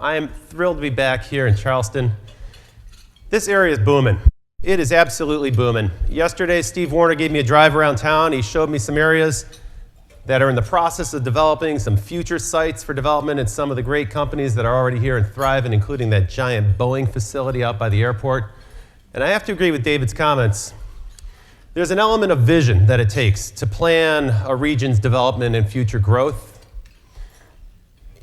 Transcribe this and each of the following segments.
I am thrilled to be back here in Charleston. This area is booming. It is absolutely booming. Yesterday, Steve Warner gave me a drive around town. He showed me some areas that are in the process of developing, some future sites for development, and some of the great companies that are already here and thriving, including that giant Boeing facility out by the airport. And I have to agree with David's comments. There's an element of vision that it takes to plan a region's development and future growth.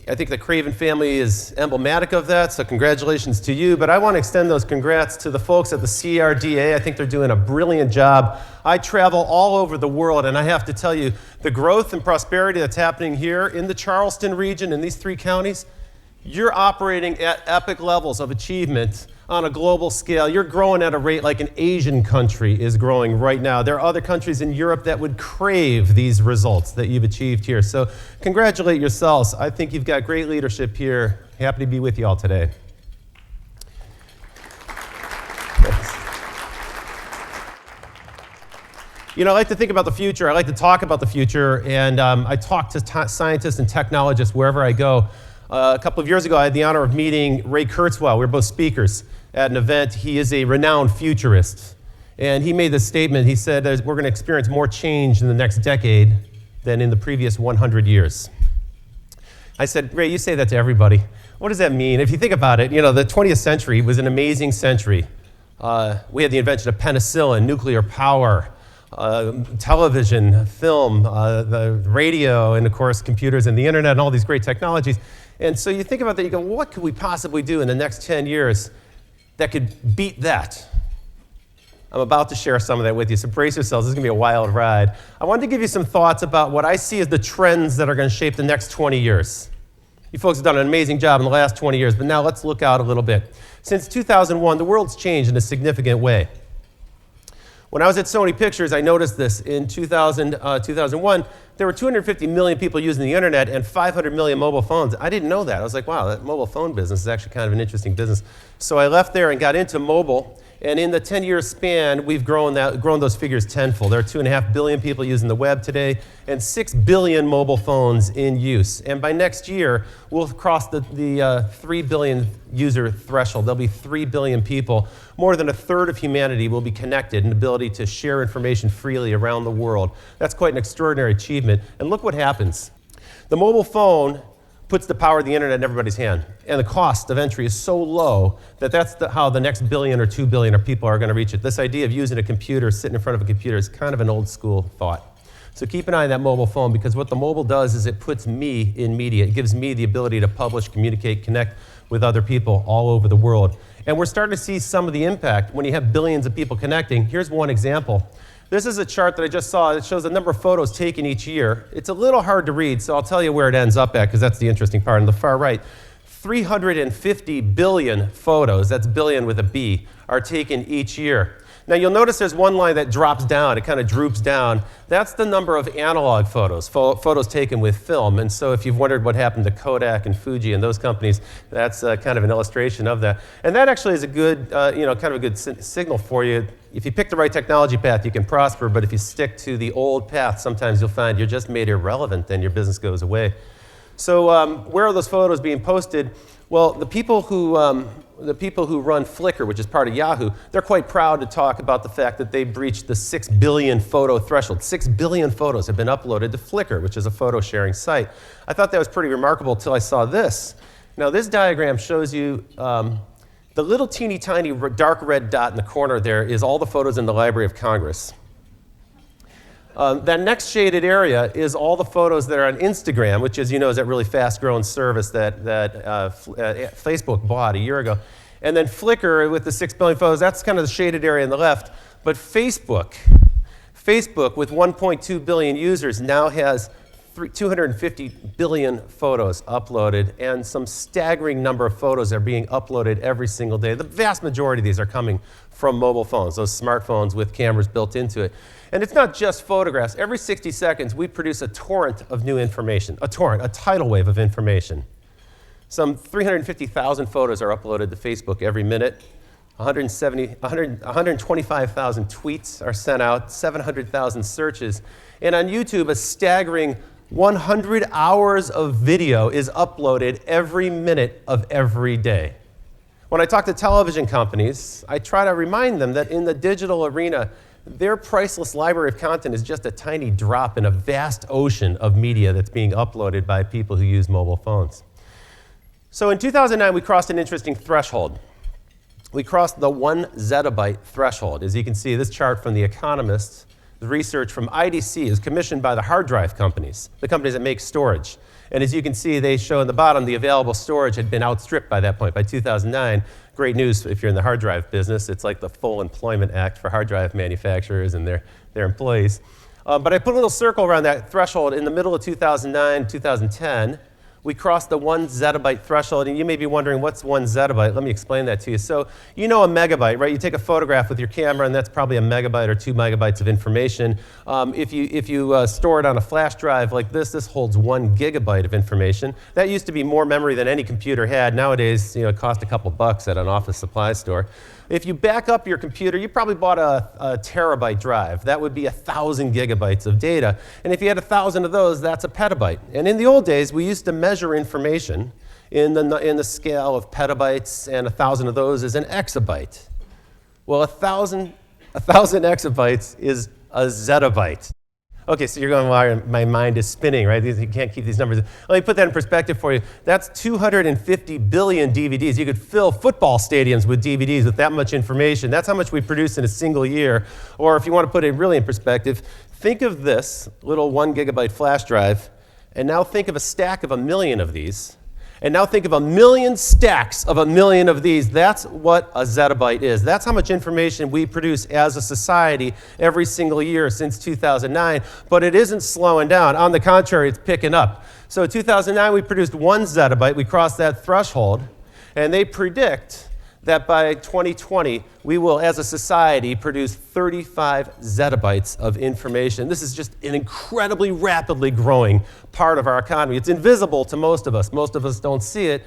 I think the Craven family is emblematic of that, so congratulations to you. But I want to extend those congrats to the folks at the CRDA. I think they're doing a brilliant job. I travel all over the world, and I have to tell you, the growth and prosperity that's happening here in the Charleston region, in these 3 counties, you're operating at epic levels of achievement on a global scale. You're growing at a rate like an Asian country is growing right now. There are other countries in Europe that would crave these results that you've achieved here. So congratulate yourselves. I think you've got great leadership here. Happy to be with you all today. Thanks. You know, I like to think about the future. I like to talk about the future, and I talk to scientists and technologists wherever I go. A couple of years ago, I had the honor of meeting Ray Kurzweil. We were both speakers at an event. He is a renowned futurist. And he made this statement. He said, we're going to experience more change in the next decade than in the previous 100 years. I said, Ray, you say that to everybody. What does that mean? If you think about it, you know, the 20th century was an amazing century. We had the invention of penicillin, nuclear power, television, film, the radio, and of course, computers and the internet and all these great technologies. And so you think about that, you go, what could we possibly do in the next 10 years that could beat that? I'm about to share some of that with you, so brace yourselves. This is going to be a wild ride. I wanted to give you some thoughts about what I see as the trends that are going to shape the next 20 years. You folks have done an amazing job in the last 20 years, but now let's look out a little bit. Since 2001, the world's changed in a significant way. When I was at Sony Pictures, I noticed this. In 2001, there were 250 million people using the internet and 500 million mobile phones. I didn't know that. I was like, wow, that mobile phone business is actually kind of an interesting business. So I left there and got into mobile. And in the 10-year span, we've grown those figures tenfold. There are 2.5 billion people using the web today and 6 billion mobile phones in use. And by next year, we'll cross the 3 billion user threshold. There'll be 3 billion people. More than a third of humanity will be connected and ability to share information freely around the world. That's quite an extraordinary achievement. And look what happens. The mobile phone puts the power of the internet in everybody's hand. And the cost of entry is so low that that's how the next billion or 2 billion people are going to reach it. This idea of using a computer, sitting in front of a computer, is kind of an old school thought. So keep an eye on that mobile phone, because what the mobile does is it puts me in media. It gives me the ability to publish, communicate, connect with other people all over the world. And we're starting to see some of the impact when you have billions of people connecting. Here's one example. This is a chart that I just saw. It shows the number of photos taken each year. It's a little hard to read, so I'll tell you where it ends up at, because that's the interesting part. On the far right, 350 billion photos, that's billion with a B, are taken each year. Now you'll notice there's one line that drops down, it kind of droops down. That's the number of analog photos, photos taken with film. And so if you've wondered what happened to Kodak and Fuji and those companies, that's kind of an illustration of that. And that actually is a good, kind of a good signal for you. If you pick the right technology path, you can prosper, but if you stick to the old path, sometimes you'll find you're just made irrelevant and your business goes away. So where are those photos being posted? Well, the people who run Flickr, which is part of Yahoo, they're quite proud to talk about the fact that they breached the 6 billion photo threshold. 6 billion photos have been uploaded to Flickr, which is a photo sharing site. I thought that was pretty remarkable until I saw this. Now, this diagram shows you the little teeny tiny dark red dot in the corner there is all the photos in the Library of Congress. That next shaded area is all the photos that are on Instagram, which, as you know, is that really fast-growing service that Facebook bought a year ago. And then Flickr with the 6 billion photos, that's kind of the shaded area on the left. But Facebook with 1.2 billion users now has 250 billion photos uploaded, and some staggering number of photos are being uploaded every single day. The vast majority of these are coming from mobile phones, those smartphones with cameras built into it. And it's not just photographs. Every 60 seconds, we produce a torrent of new information, a tidal wave of information. Some 350,000 photos are uploaded to Facebook every minute. 125,000 tweets are sent out, 700,000 searches. And on YouTube, a staggering 100 hours of video is uploaded every minute of every day. When I talk to television companies, I try to remind them that in the digital arena, their priceless library of content is just a tiny drop in a vast ocean of media that's being uploaded by people who use mobile phones. So in 2009, we crossed an interesting threshold. We crossed the 1 zettabyte threshold. As you can see, this chart from The Economist, the research from IDC is commissioned by the hard drive companies, the companies that make storage. And as you can see, they show in the bottom the available storage had been outstripped by that point. By 2009, great news if you're in the hard drive business. It's like the Full Employment Act for hard drive manufacturers and their employees. But I put a little circle around that threshold in the middle of 2009, 2010. We crossed the 1 zettabyte threshold, and you may be wondering, what's 1 zettabyte? Let me explain that to you. So you know a megabyte, right? You take a photograph with your camera, and that's probably a megabyte or 2 megabytes of information. If you store it on a flash drive like this holds 1 gigabyte of information. That used to be more memory than any computer had. Nowadays, it costs a couple bucks at an office supply store. If you back up your computer, you probably bought a terabyte drive. That would be 1,000 gigabytes of data. And if you had 1,000 of those, that's a petabyte. And in the old days, we used to measure information in the scale of petabytes, and 1,000 of those is an exabyte. Well, 1,000 exabytes is a zettabyte. Okay, so you're going, well, my mind is spinning, right? You can't keep these numbers. Let me put that in perspective for you. That's 250 billion DVDs. You could fill football stadiums with DVDs with that much information. That's how much we produce in a single year. Or if you want to put it really in perspective, think of this little 1 gigabyte flash drive, and now think of a stack of 1 million of these. And now think of 1 million stacks of 1 million of these. That's what a zettabyte is. That's how much information we produce as a society every single year since 2009. But it isn't slowing down. On the contrary, it's picking up. So in 2009, we produced 1 zettabyte. We crossed that threshold. And they predict that by 2020, we will, as a society, produce 35 zettabytes of information. This is just an incredibly rapidly growing part of our economy. It's invisible to most of us. Most of us don't see it.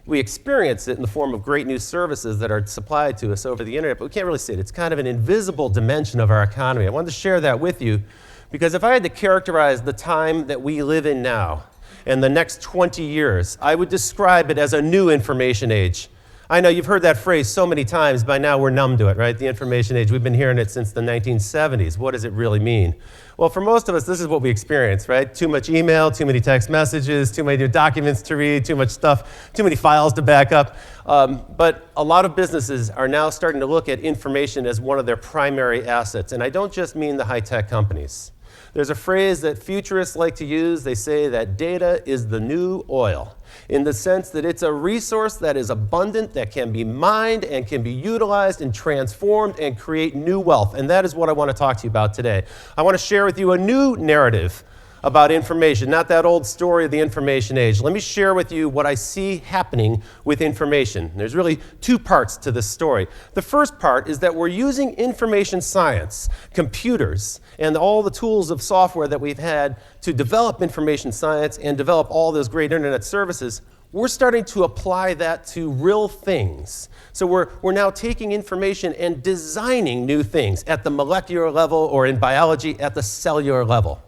We experience it in the form of great new services that are supplied to us over the internet, but we can't really see it. It's kind of an invisible dimension of our economy. I wanted to share that with you because if I had to characterize the time that we live in now and the next 20 years, I would describe it as a new information age. I know you've heard that phrase so many times. By now, we're numb to it, right? The information age. We've been hearing it since the 1970s. What does it really mean? Well, for most of us, this is what we experience, right? Too much email, too many text messages, too many documents to read, too much stuff, too many files to back up. But a lot of businesses are now starting to look at information as one of their primary assets. And I don't just mean the high-tech companies. There's a phrase that futurists like to use. They say that data is the new oil, in the sense that it's a resource that is abundant, that can be mined and can be utilized and transformed and create new wealth. And that is what I want to talk to you about today. I want to share with you a new narrative about information, not that old story of the information age. Let me share with you what I see happening with information. There's really 2 parts to this story. The first part is that we're using information science, computers, and all the tools of software that we've had to develop information science and develop all those great internet services. We're starting to apply that to real things. So we're now taking information and designing new things at the molecular level, or in biology, at the cellular level.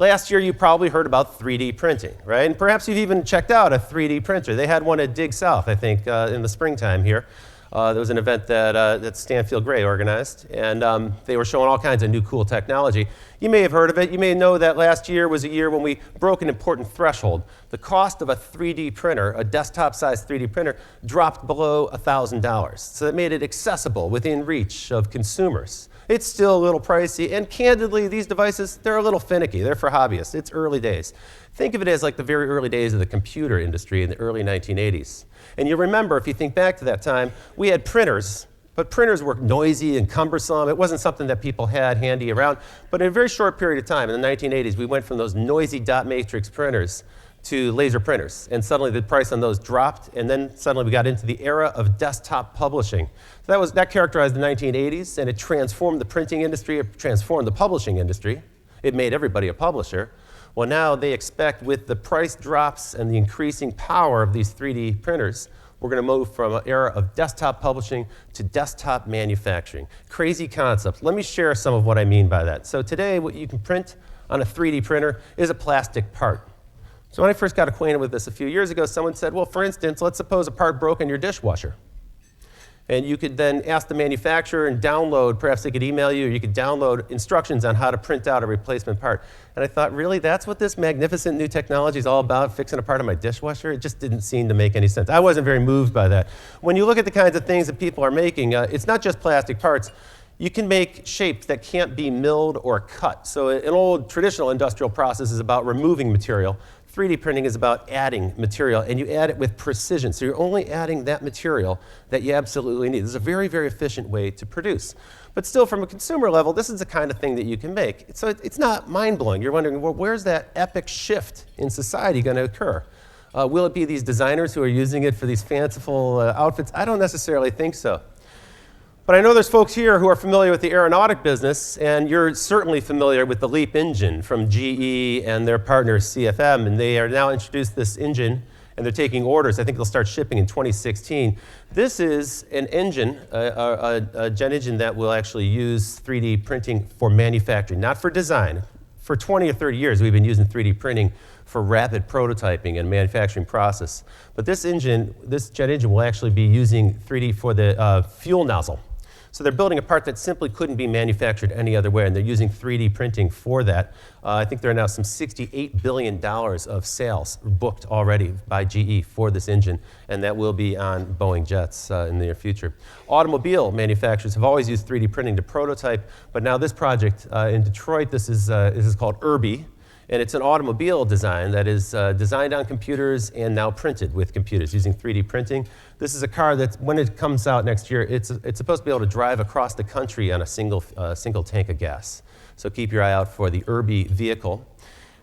Last year, you probably heard about 3D printing, right? And perhaps you've even checked out a 3D printer. They had one at Dig South, I think, in the springtime here. There was an event that Stanfield Gray organized, and they were showing all kinds of new cool technology. You may have heard of it. You may know that last year was a year when we broke an important threshold. The cost of a 3D printer, a desktop-sized 3D printer, dropped below $1,000. So that made it accessible, within reach of consumers. It's still a little pricey, and candidly, these devices, they're a little finicky. They're for hobbyists. It's early days. Think of it as like the very early days of the computer industry in the early 1980s. And you remember, if you think back to that time, we had printers, but printers were noisy and cumbersome. It wasn't something that people had handy around. But in a very short period of time, in the 1980s, we went from those noisy dot matrix printers to laser printers. And suddenly the price on those dropped, and then suddenly we got into the era of desktop publishing. So that characterized the 1980s, and it transformed the printing industry, it transformed the publishing industry. It made everybody a publisher. Well, now they expect, with the price drops and the increasing power of these 3D printers, we're going to move from an era of desktop publishing to desktop manufacturing. Crazy concepts. Let me share some of what I mean by that. So today, you can print on a 3D printer is a plastic part. So when I first got acquainted with this a few years ago, someone said, well, for instance, let's suppose a part broke in your dishwasher. And you could then ask the manufacturer and download, perhaps they could email you, or you could download instructions on how to print out a replacement part. And I thought, really, that's what this magnificent new technology is all about, fixing a part of my dishwasher? It just didn't seem to make any sense. I wasn't very moved by that. When you look at the kinds of things that people are making, it's not just plastic parts. You can make shapes that can't be milled or cut. So an old traditional industrial process is about removing material. 3D printing is about adding material, and you add it with precision. So you're only adding that material that you absolutely need. This is a very, very efficient way to produce. But still, from a consumer level, this is the kind of thing that you can make. So it's not mind-blowing. You're wondering, well, where's that epic shift in society going to occur? Will it be these designers who are using it for these fanciful outfits? I don't necessarily think so. But I know there's folks here who are familiar with the aeronautic business, and you're certainly familiar with the LEAP engine from GE and their partner CFM, and they are now introduced this engine, and they're taking orders. I think they'll start shipping in 2016. This is an engine, a jet engine that will actually use 3D printing for manufacturing, not for design. For 20 or 30 years, we've been using 3D printing for rapid prototyping and manufacturing process. But this engine, this jet engine will actually be using 3D for the fuel nozzle. So they're building a part that simply couldn't be manufactured any other way, and they're using 3D printing for that. I think there are now some $68 billion of sales booked already by GE for this engine, and that will be on Boeing jets in the near future. Automobile manufacturers have always used 3D printing to prototype, but now this project in Detroit, this is called Irby. And it's an automobile design that is designed on computers and now printed with computers using 3D printing. This is a car that, when it comes out next year, it's supposed to be able to drive across the country on a single tank of gas. So keep your eye out for the Irby vehicle.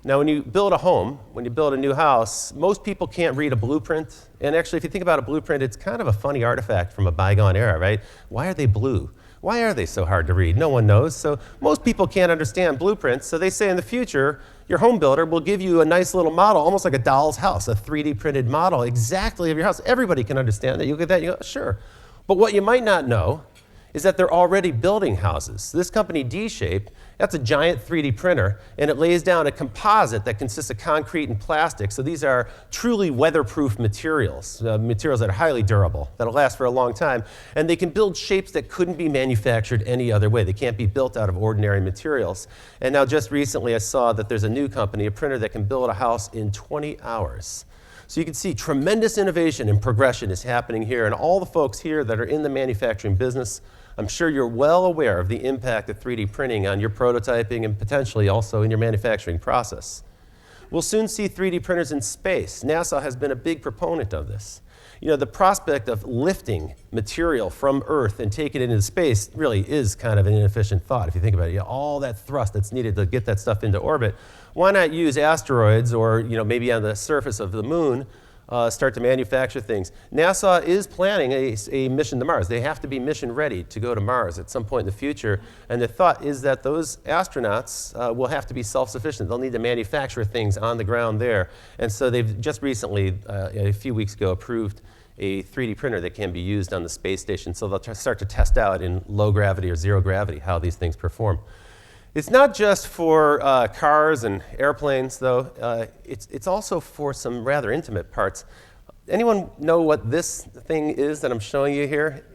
Now, when you build a home, when you build a new house, most people can't read a blueprint. And actually, if you think about a blueprint, it's kind of a funny artifact from a bygone era, right? Why are they blue? Why are they so hard to read? No one knows. So most people can't understand blueprints. So they say in the future, your home builder will give you a nice little model, almost like a doll's house, a 3D printed model exactly of your house. Everybody can understand that. You get that, you go, sure. But what you might not know is that they're already building houses. This company, D-Shape, that's a giant 3D printer, and it lays down a composite that consists of concrete and plastic. So these are truly weatherproof materials, materials that are highly durable, that'll last for a long time. And they can build shapes that couldn't be manufactured any other way. They can't be built out of ordinary materials. And now just recently I saw that there's a new company, a printer that can build a house in 20 hours. So you can see tremendous innovation and progression is happening here. And all the folks here that are in the manufacturing business, I'm sure you're well aware of the impact of 3D printing on your prototyping and potentially also in your manufacturing process. We'll soon see 3D printers in space. NASA has been a big proponent of this. You know, the prospect of lifting material from Earth and taking it into space really is kind of an inefficient thought if you think about it. You know, all that thrust that's needed to get that stuff into orbit. Why not use asteroids or, you know, maybe on the surface of the moon, start to manufacture things? NASA is planning a mission to Mars. They have to be mission ready to go to Mars at some point in the future. And the thought is that those astronauts will have to be self-sufficient. They'll need to manufacture things on the ground there. And so they've just recently, a few weeks ago, approved a 3D printer that can be used on the space station. So they'll start to test out in low gravity or zero gravity how these things perform. It's not just for cars and airplanes, though. It's also for some rather intimate parts. Anyone know what this thing is that I'm showing you here?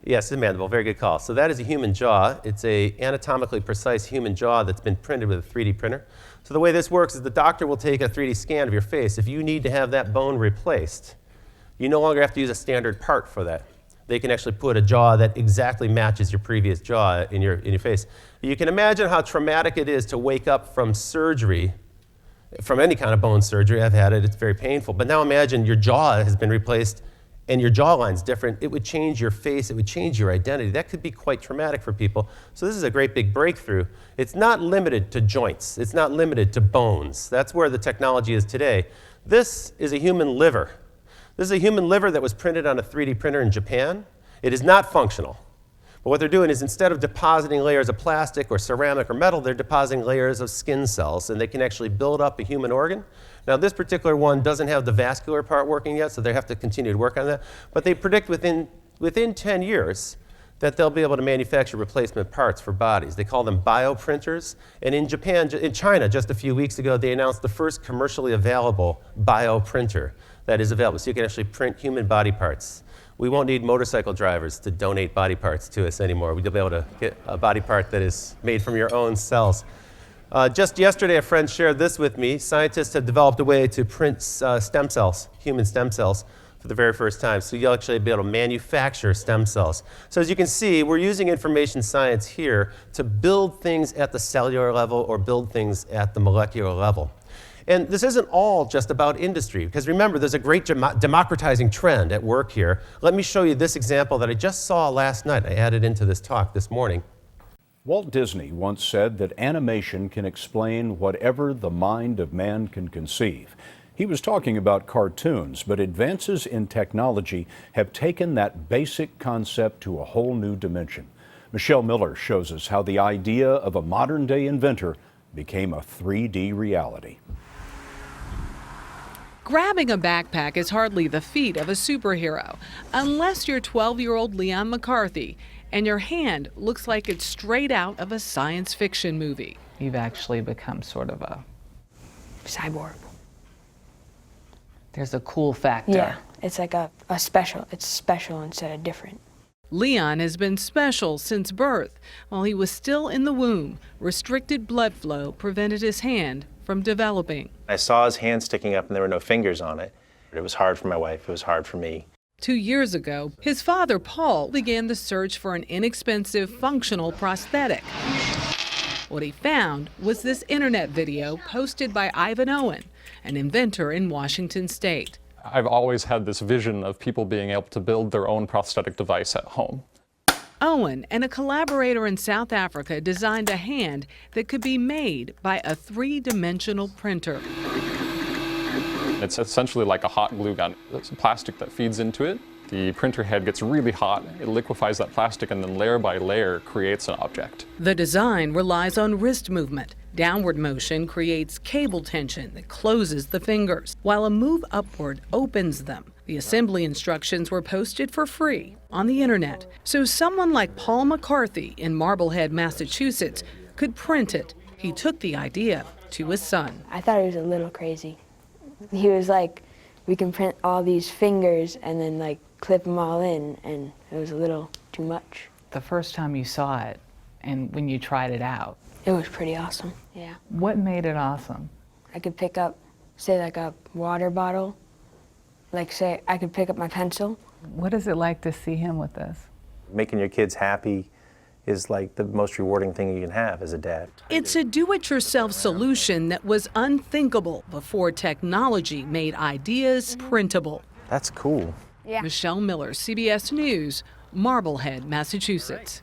Yes, it's a mandible. Very good call. So that is a human jaw. It's an anatomically precise human jaw that's been printed with a 3D printer. So the way this works is the doctor will take a 3D scan of your face. If you need to have that bone replaced, you no longer have to use a standard part for that. They can actually put a jaw that exactly matches your previous jaw in your face. You can imagine how traumatic it is to wake up from surgery, from any kind of bone surgery. I've had it, it's very painful. But now imagine your jaw has been replaced and your jawline's different. It would change your face, it would change your identity. That could be quite traumatic for people. So this is a great big breakthrough. It's not limited to joints, it's not limited to bones. That's where the technology is today. This is a human liver. This is a human liver that was printed on a 3D printer in Japan. It is not functional. But what they're doing is instead of depositing layers of plastic or ceramic or metal, they're depositing layers of skin cells, and they can actually build up a human organ. Now, this particular one doesn't have the vascular part working yet, so they have to continue to work on that. But they predict within 10 years that they'll be able to manufacture replacement parts for bodies. They call them bioprinters. And in Japan, in China, just a few weeks ago, they announced the first commercially available bioprinter that is available. So you can actually print human body parts. We won't need motorcycle drivers to donate body parts to us anymore. We'll be able to get a body part that is made from your own cells. Just yesterday, a friend shared this with me. Scientists have developed a way to print stem cells, human stem cells, for the very first time. So you'll actually be able to manufacture stem cells. So as you can see, we're using information science here to build things at the cellular level or build things at the molecular level. And this isn't all just about industry, because remember, there's a great democratizing trend at work here. Let me show you this example that I just saw last night. I added into this talk this morning. Walt Disney once said that animation can explain whatever the mind of man can conceive. He was talking about cartoons, but advances in technology have taken that basic concept to a whole new dimension. Michelle Miller shows us how the idea of a modern-day inventor became a 3D reality. Grabbing a backpack is hardly the feat of a superhero, unless you're 12-year-old Leon McCarthy and your hand looks like it's straight out of a science fiction movie. You've actually become sort of a cyborg. There's a cool factor. Yeah, it's like it's special instead of different. Leon has been special since birth. While he was still in the womb, restricted blood flow prevented his hand from developing. I saw his hand sticking up and there were no fingers on it. It was hard for my wife, it was hard for me. 2 years ago, his father, Paul, began the search for an inexpensive, functional prosthetic. What he found was this internet video posted by Ivan Owen, an inventor in Washington State. I've always had this vision of people being able to build their own prosthetic device at home. Owen and a collaborator in South Africa designed a hand that could be made by a three-dimensional printer. It's essentially like a hot glue gun. There's plastic that feeds into it. The printer head gets really hot, it liquefies that plastic, and then layer by layer creates an object. The design relies on wrist movement. Downward motion creates cable tension that closes the fingers, while a move upward opens them. The assembly instructions were posted for free on the internet, so someone like Paul McCarthy in Marblehead, Massachusetts, could print it. He took the idea to his son. I thought he was a little crazy. He was like, we can print all these fingers and then like clip them all in, and it was a little too much. The first time you saw it and when you tried it out, it was pretty awesome, yeah. What made it awesome? I could pick up, say like a water bottle, like say I could pick up my pencil. What is it like to see him with this? Making your kids happy is like the most rewarding thing you can have as a dad. It's a do-it-yourself solution that was unthinkable before technology made ideas printable. That's cool. Yeah. Michelle Miller, CBS News, Marblehead, Massachusetts.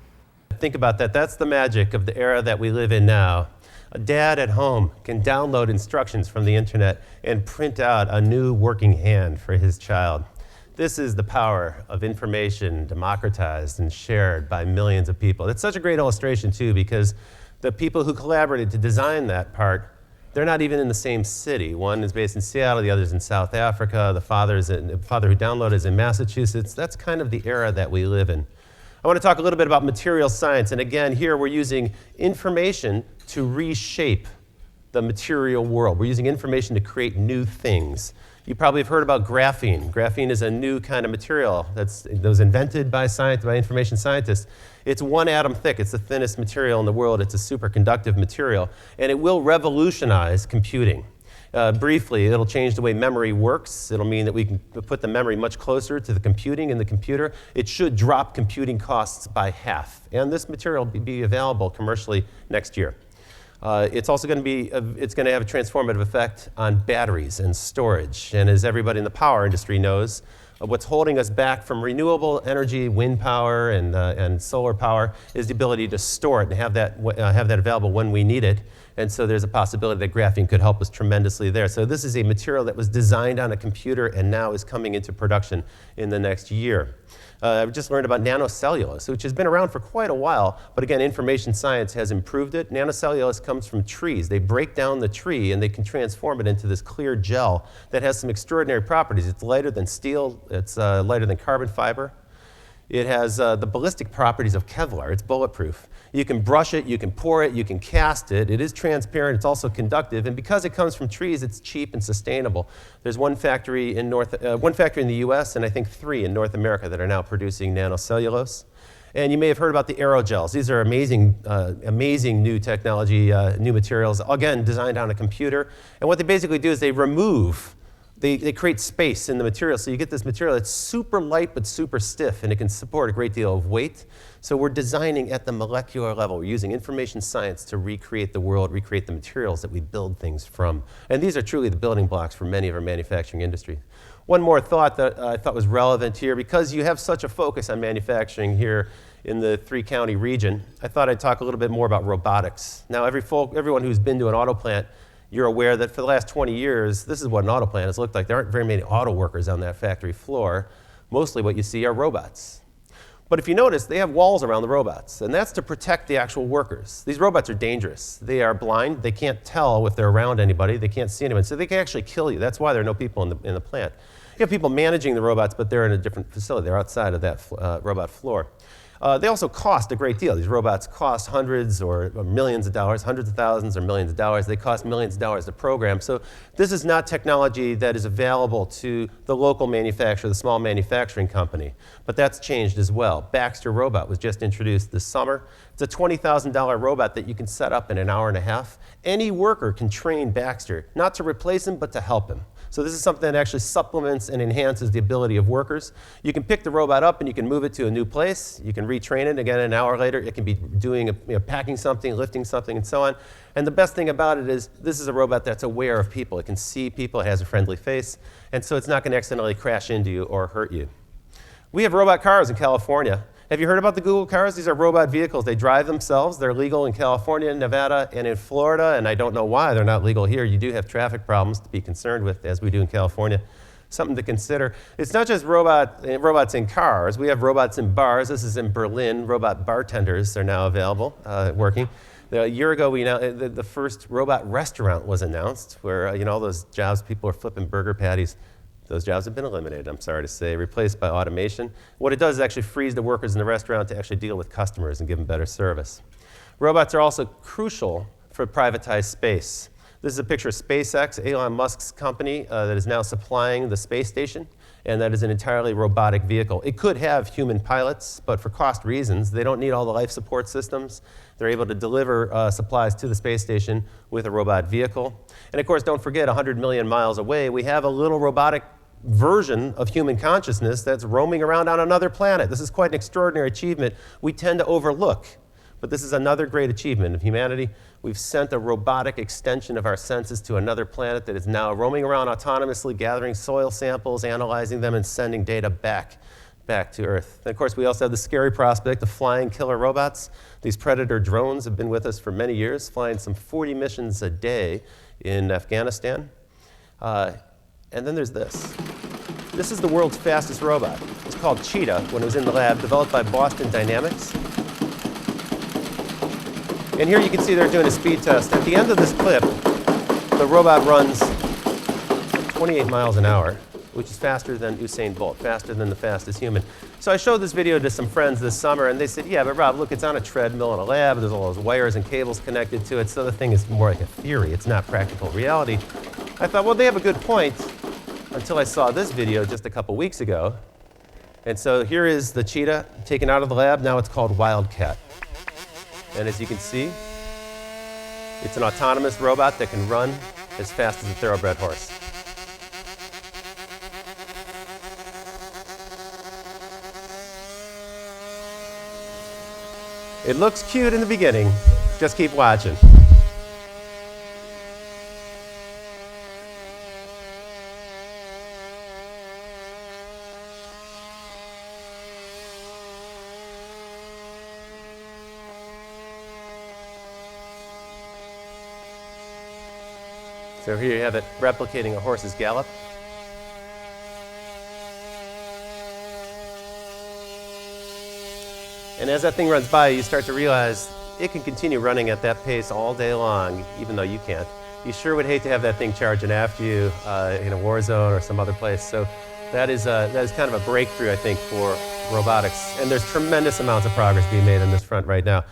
Think about that. That's the magic of the era that we live in now. A dad at home can download instructions from the internet and print out a new working hand for his child. This is the power of information democratized and shared by millions of people. It's such a great illustration, too, because the people who collaborated to design that part, they're not even in the same city. One is based in Seattle, the other's in South Africa. The father who downloaded is in Massachusetts. That's kind of the era that we live in. I want to talk a little bit about material science. And again, here we're using information to reshape the material world. We're using information to create new things. You probably have heard about graphene. Graphene is a new kind of material that was invented by information scientists. It's 1 atom thick. It's the thinnest material in the world. It's a superconductive material, and it will revolutionize computing. Briefly, it'll change the way memory works. It'll mean that we can put the memory much closer to the computing in the computer. It should drop computing costs by half, and this material will be available commercially next year. It's also going to have a transformative effect on batteries and storage. And as everybody in the power industry knows, what's holding us back from renewable energy, wind power and solar power, is the ability to store it and have that available when we need it. And so there's a possibility that graphene could help us tremendously there. So this is a material that was designed on a computer and now is coming into production in the next year. I've just learned about nanocellulose, which has been around for quite a while, but again, information science has improved it. Nanocellulose comes from trees. They break down the tree and they can transform it into this clear gel that has some extraordinary properties. It's lighter than steel, it's lighter than carbon fiber. It has the ballistic properties of Kevlar. It's bulletproof. You can brush it, you can pour it, you can cast it. It is transparent, it's also conductive, and because it comes from trees, it's cheap and sustainable. There's one factory in the US and I think 3 in North America that are now producing nanocellulose. And you may have heard about the aerogels. These are amazing, amazing new technology, new materials, again, designed on a computer. And what they basically do is they remove, they create space in the material. So you get this material that's super light but super stiff, and it can support a great deal of weight. So we're designing at the molecular level. We're using information science to recreate the world, recreate the materials that we build things from. And these are truly the building blocks for many of our manufacturing industries. One more thought that I thought was relevant here, because you have such a focus on manufacturing here in the 3-county region, I thought I'd talk a little bit more about robotics. Now, everyone who's been to an auto plant, you're aware that for the last 20 years, this is what an auto plant has looked like. There aren't very many auto workers on that factory floor. Mostly what you see are robots. But if you notice, they have walls around the robots, and that's to protect the actual workers. These robots are dangerous. They are blind. They can't tell if they're around anybody. They can't see anyone, so they can actually kill you. That's why there are no people in the plant. You have people managing the robots, but they're in a different facility. They're outside of that robot floor. They also cost a great deal. These robots cost hundreds or millions of dollars, hundreds of thousands or millions of dollars. They cost millions of dollars to program. So this is not technology that is available to the local manufacturer, the small manufacturing company. But that's changed as well. Baxter Robot was just introduced this summer. It's a $20,000 robot that you can set up in an hour and a half. Any worker can train Baxter, not to replace him, but to help him. So this is something that actually supplements and enhances the ability of workers. You can pick the robot up and you can move it to a new place. You can retrain it again an hour later. It can be doing, packing something, lifting something, and so on. And the best thing about it is this is a robot that's aware of people. It can see people. It has a friendly face. And so it's not going to accidentally crash into you or hurt you. We have robot cars in California. Have you heard about the Google cars? These are robot vehicles. They drive themselves. They're legal in California, Nevada, and in Florida, and I don't know why they're not legal here. You do have traffic problems to be concerned with, as we do in California. Something to consider. It's not just robots in cars. We have robots in bars. This is in Berlin. Robot bartenders are now available, working. A year ago, the first robot restaurant was announced, where all those jobs people are flipping burger patties. Those jobs have been eliminated, I'm sorry to say, replaced by automation. What it does is actually frees the workers in the restaurant to actually deal with customers and give them better service. Robots are also crucial for privatized space. This is a picture of SpaceX, Elon Musk's company, that is now supplying the space station, and that is an entirely robotic vehicle. It could have human pilots, but for cost reasons, they don't need all the life support systems. They're able to deliver supplies to the space station with a robot vehicle. And of course, don't forget, 100 million miles away, we have a little robotic version of human consciousness that's roaming around on another planet. This is quite an extraordinary achievement we tend to overlook. But this is another great achievement of humanity. We've sent a robotic extension of our senses to another planet that is now roaming around autonomously, gathering soil samples, analyzing them, and sending data back to Earth. And of course, we also have the scary prospect of flying killer robots. These Predator drones have been with us for many years, flying some 40 missions a day in Afghanistan. And then there's this. This is the world's fastest robot. It's called Cheetah when it was in the lab, developed by Boston Dynamics. And here you can see they're doing a speed test. At the end of this clip, the robot runs 28 miles an hour, which is faster than Usain Bolt, faster than the fastest human. So I showed this video to some friends this summer, and they said, yeah, but Rob, look, it's on a treadmill in a lab. There's all those wires and cables connected to it, so the thing is more like a theory. It's not practical reality. I thought, well, they have a good point, until I saw this video just a couple weeks ago. And so here is the Cheetah taken out of the lab. Now it's called Wildcat. And as you can see, it's an autonomous robot that can run as fast as a thoroughbred horse. It looks cute in the beginning. Just keep watching. So here you have it replicating a horse's gallop. And as that thing runs by, you start to realize it can continue running at that pace all day long, even though you can't. You sure would hate to have that thing charging after you in a war zone or some other place. So That is kind of a breakthrough, I think, for robotics. And there's tremendous amounts of progress being made on this front right now.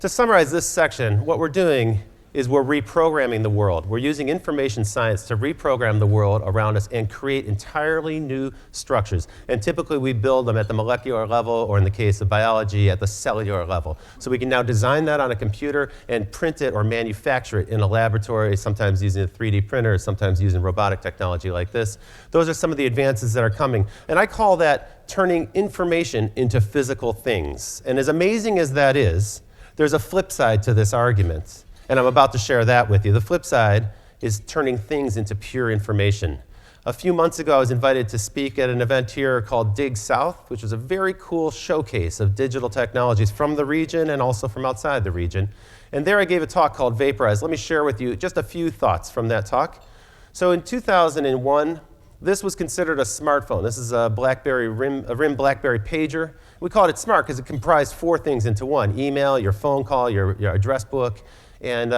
To summarize this section, what we're doing is we're reprogramming the world. We're using information science to reprogram the world around us and create entirely new structures. And typically we build them at the molecular level, or in the case of biology, at the cellular level. So we can now design that on a computer and print it or manufacture it in a laboratory, sometimes using a 3D printer, sometimes using robotic technology like this. Those are some of the advances that are coming. And I call that turning information into physical things. And as amazing as that is, there's a flip side to this argument. And I'm about to share that with you. The flip side is turning things into pure information. A few months ago, I was invited to speak at an event here called Dig South, which was a very cool showcase of digital technologies from the region and also from outside the region. And there I gave a talk called Vaporize. Let me share with you just a few thoughts from that talk. So in 2001, this was considered a smartphone. This is a BlackBerry RIM BlackBerry pager. We called it smart because it comprised 4 things into one: email, your phone call, your address book, and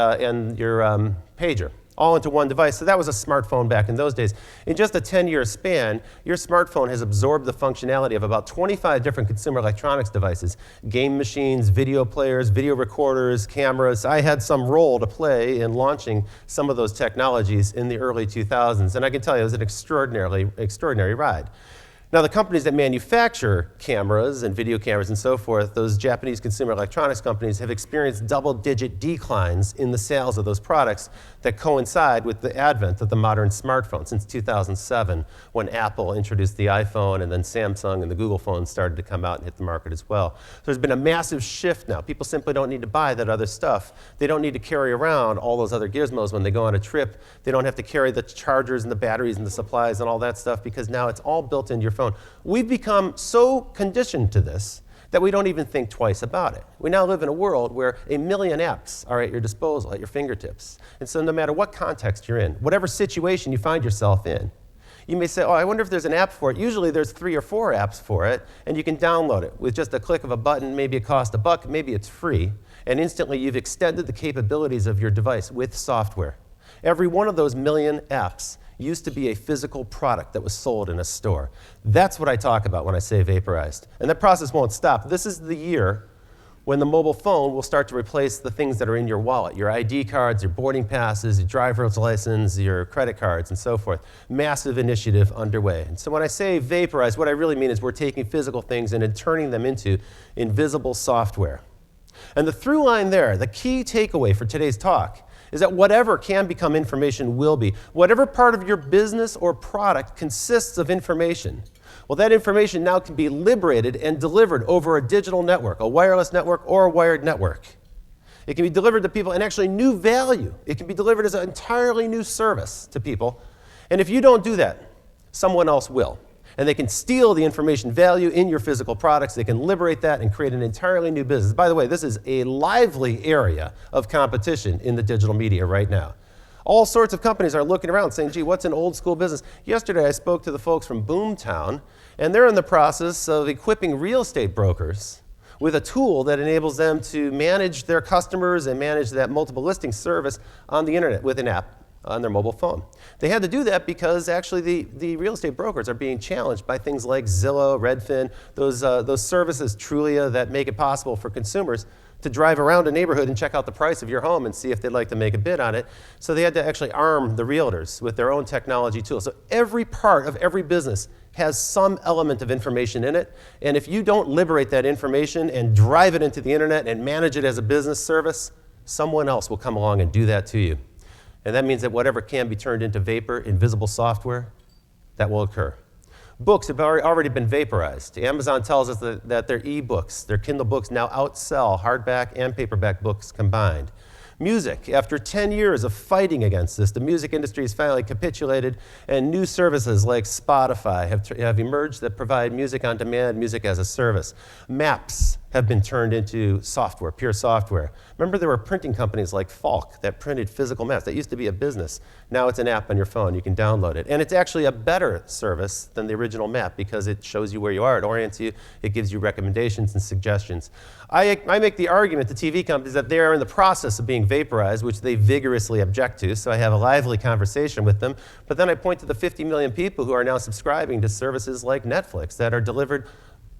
your pager, all into one device. So that was a smartphone back in those days. In just a 10-year span, your smartphone has absorbed the functionality of about 25 different consumer electronics devices: game machines, video players, video recorders, cameras. I had some role to play in launching some of those technologies in the early 2000s, and I can tell you it was an extraordinary ride. Now, the companies that manufacture cameras and video cameras and so forth, those Japanese consumer electronics companies, have experienced double-digit declines in the sales of those products that coincide with the advent of the modern smartphone since 2007, when Apple introduced the iPhone, and then Samsung and the Google phones started to come out and hit the market as well. So there's been a massive shift now. People simply don't need to buy that other stuff. They don't need to carry around all those other gizmos when they go on a trip. They don't have to carry the chargers and the batteries and the supplies and all that stuff, because now it's all built into your phone. We've become so conditioned to this that we don't even think twice about it. We now live in a world where 1 million apps are at your disposal, at your fingertips. And so no matter what context you're in, whatever situation you find yourself in, you may say, oh, I wonder if there's an app for it. Usually there's 3 or 4 apps for it, and you can download it with just a click of a button. Maybe it costs $1, maybe it's free, and instantly you've extended the capabilities of your device with software. Every one of those 1 million apps used to be a physical product that was sold in a store. That's what I talk about when I say vaporized. And that process won't stop. This is the year when the mobile phone will start to replace the things that are in your wallet: your ID cards, your boarding passes, your driver's license, your credit cards, and so forth. Massive initiative underway. And so when I say vaporize, what I really mean is we're taking physical things and turning them into invisible software. And the through line there, the key takeaway for today's talk, is that whatever can become information will be. Whatever part of your business or product consists of information, well, that information now can be liberated and delivered over a digital network, a wireless network or a wired network. It can be delivered to people and actually new value. It can be delivered as an entirely new service to people. And if you don't do that, someone else will. And they can steal the information value in your physical products. They can liberate that and create an entirely new business. By the way, this is a lively area of competition in the digital media right now. All sorts of companies are looking around saying, gee, what's an old school business? Yesterday I spoke to the folks from Boomtown, and they're in the process of equipping real estate brokers with a tool that enables them to manage their customers and manage that multiple listing service on the internet with an app on their mobile phone. They had to do that because actually the real estate brokers are being challenged by things like Zillow, Redfin, those services, Trulia, that make it possible for consumers to drive around a neighborhood and check out the price of your home and see if they'd like to make a bid on it. So they had to actually arm the realtors with their own technology tools. So every part of every business has some element of information in it, and if you don't liberate that information and drive it into the internet and manage it as a business service, someone else will come along and do that to you. And that means that whatever can be turned into vapor, invisible software, that will occur. Books have already been vaporized. Amazon tells us that their e-books, their Kindle books, now outsell hardback and paperback books combined. Music, after 10 years of fighting against this, the music industry has finally capitulated, and new services like Spotify have emerged that provide music on demand, music as a service. Maps have been turned into software, pure software. Remember, there were printing companies like Falk that printed physical maps. That used to be a business. Now it's an app on your phone. You can download it. And it's actually a better service than the original map because it shows you where you are. It orients you. It gives you recommendations and suggestions. I make the argument to TV companies that they are in the process of being vaporized, which they vigorously object to, so I have a lively conversation with them. But then I point to the 50 million people who are now subscribing to services like Netflix that are delivered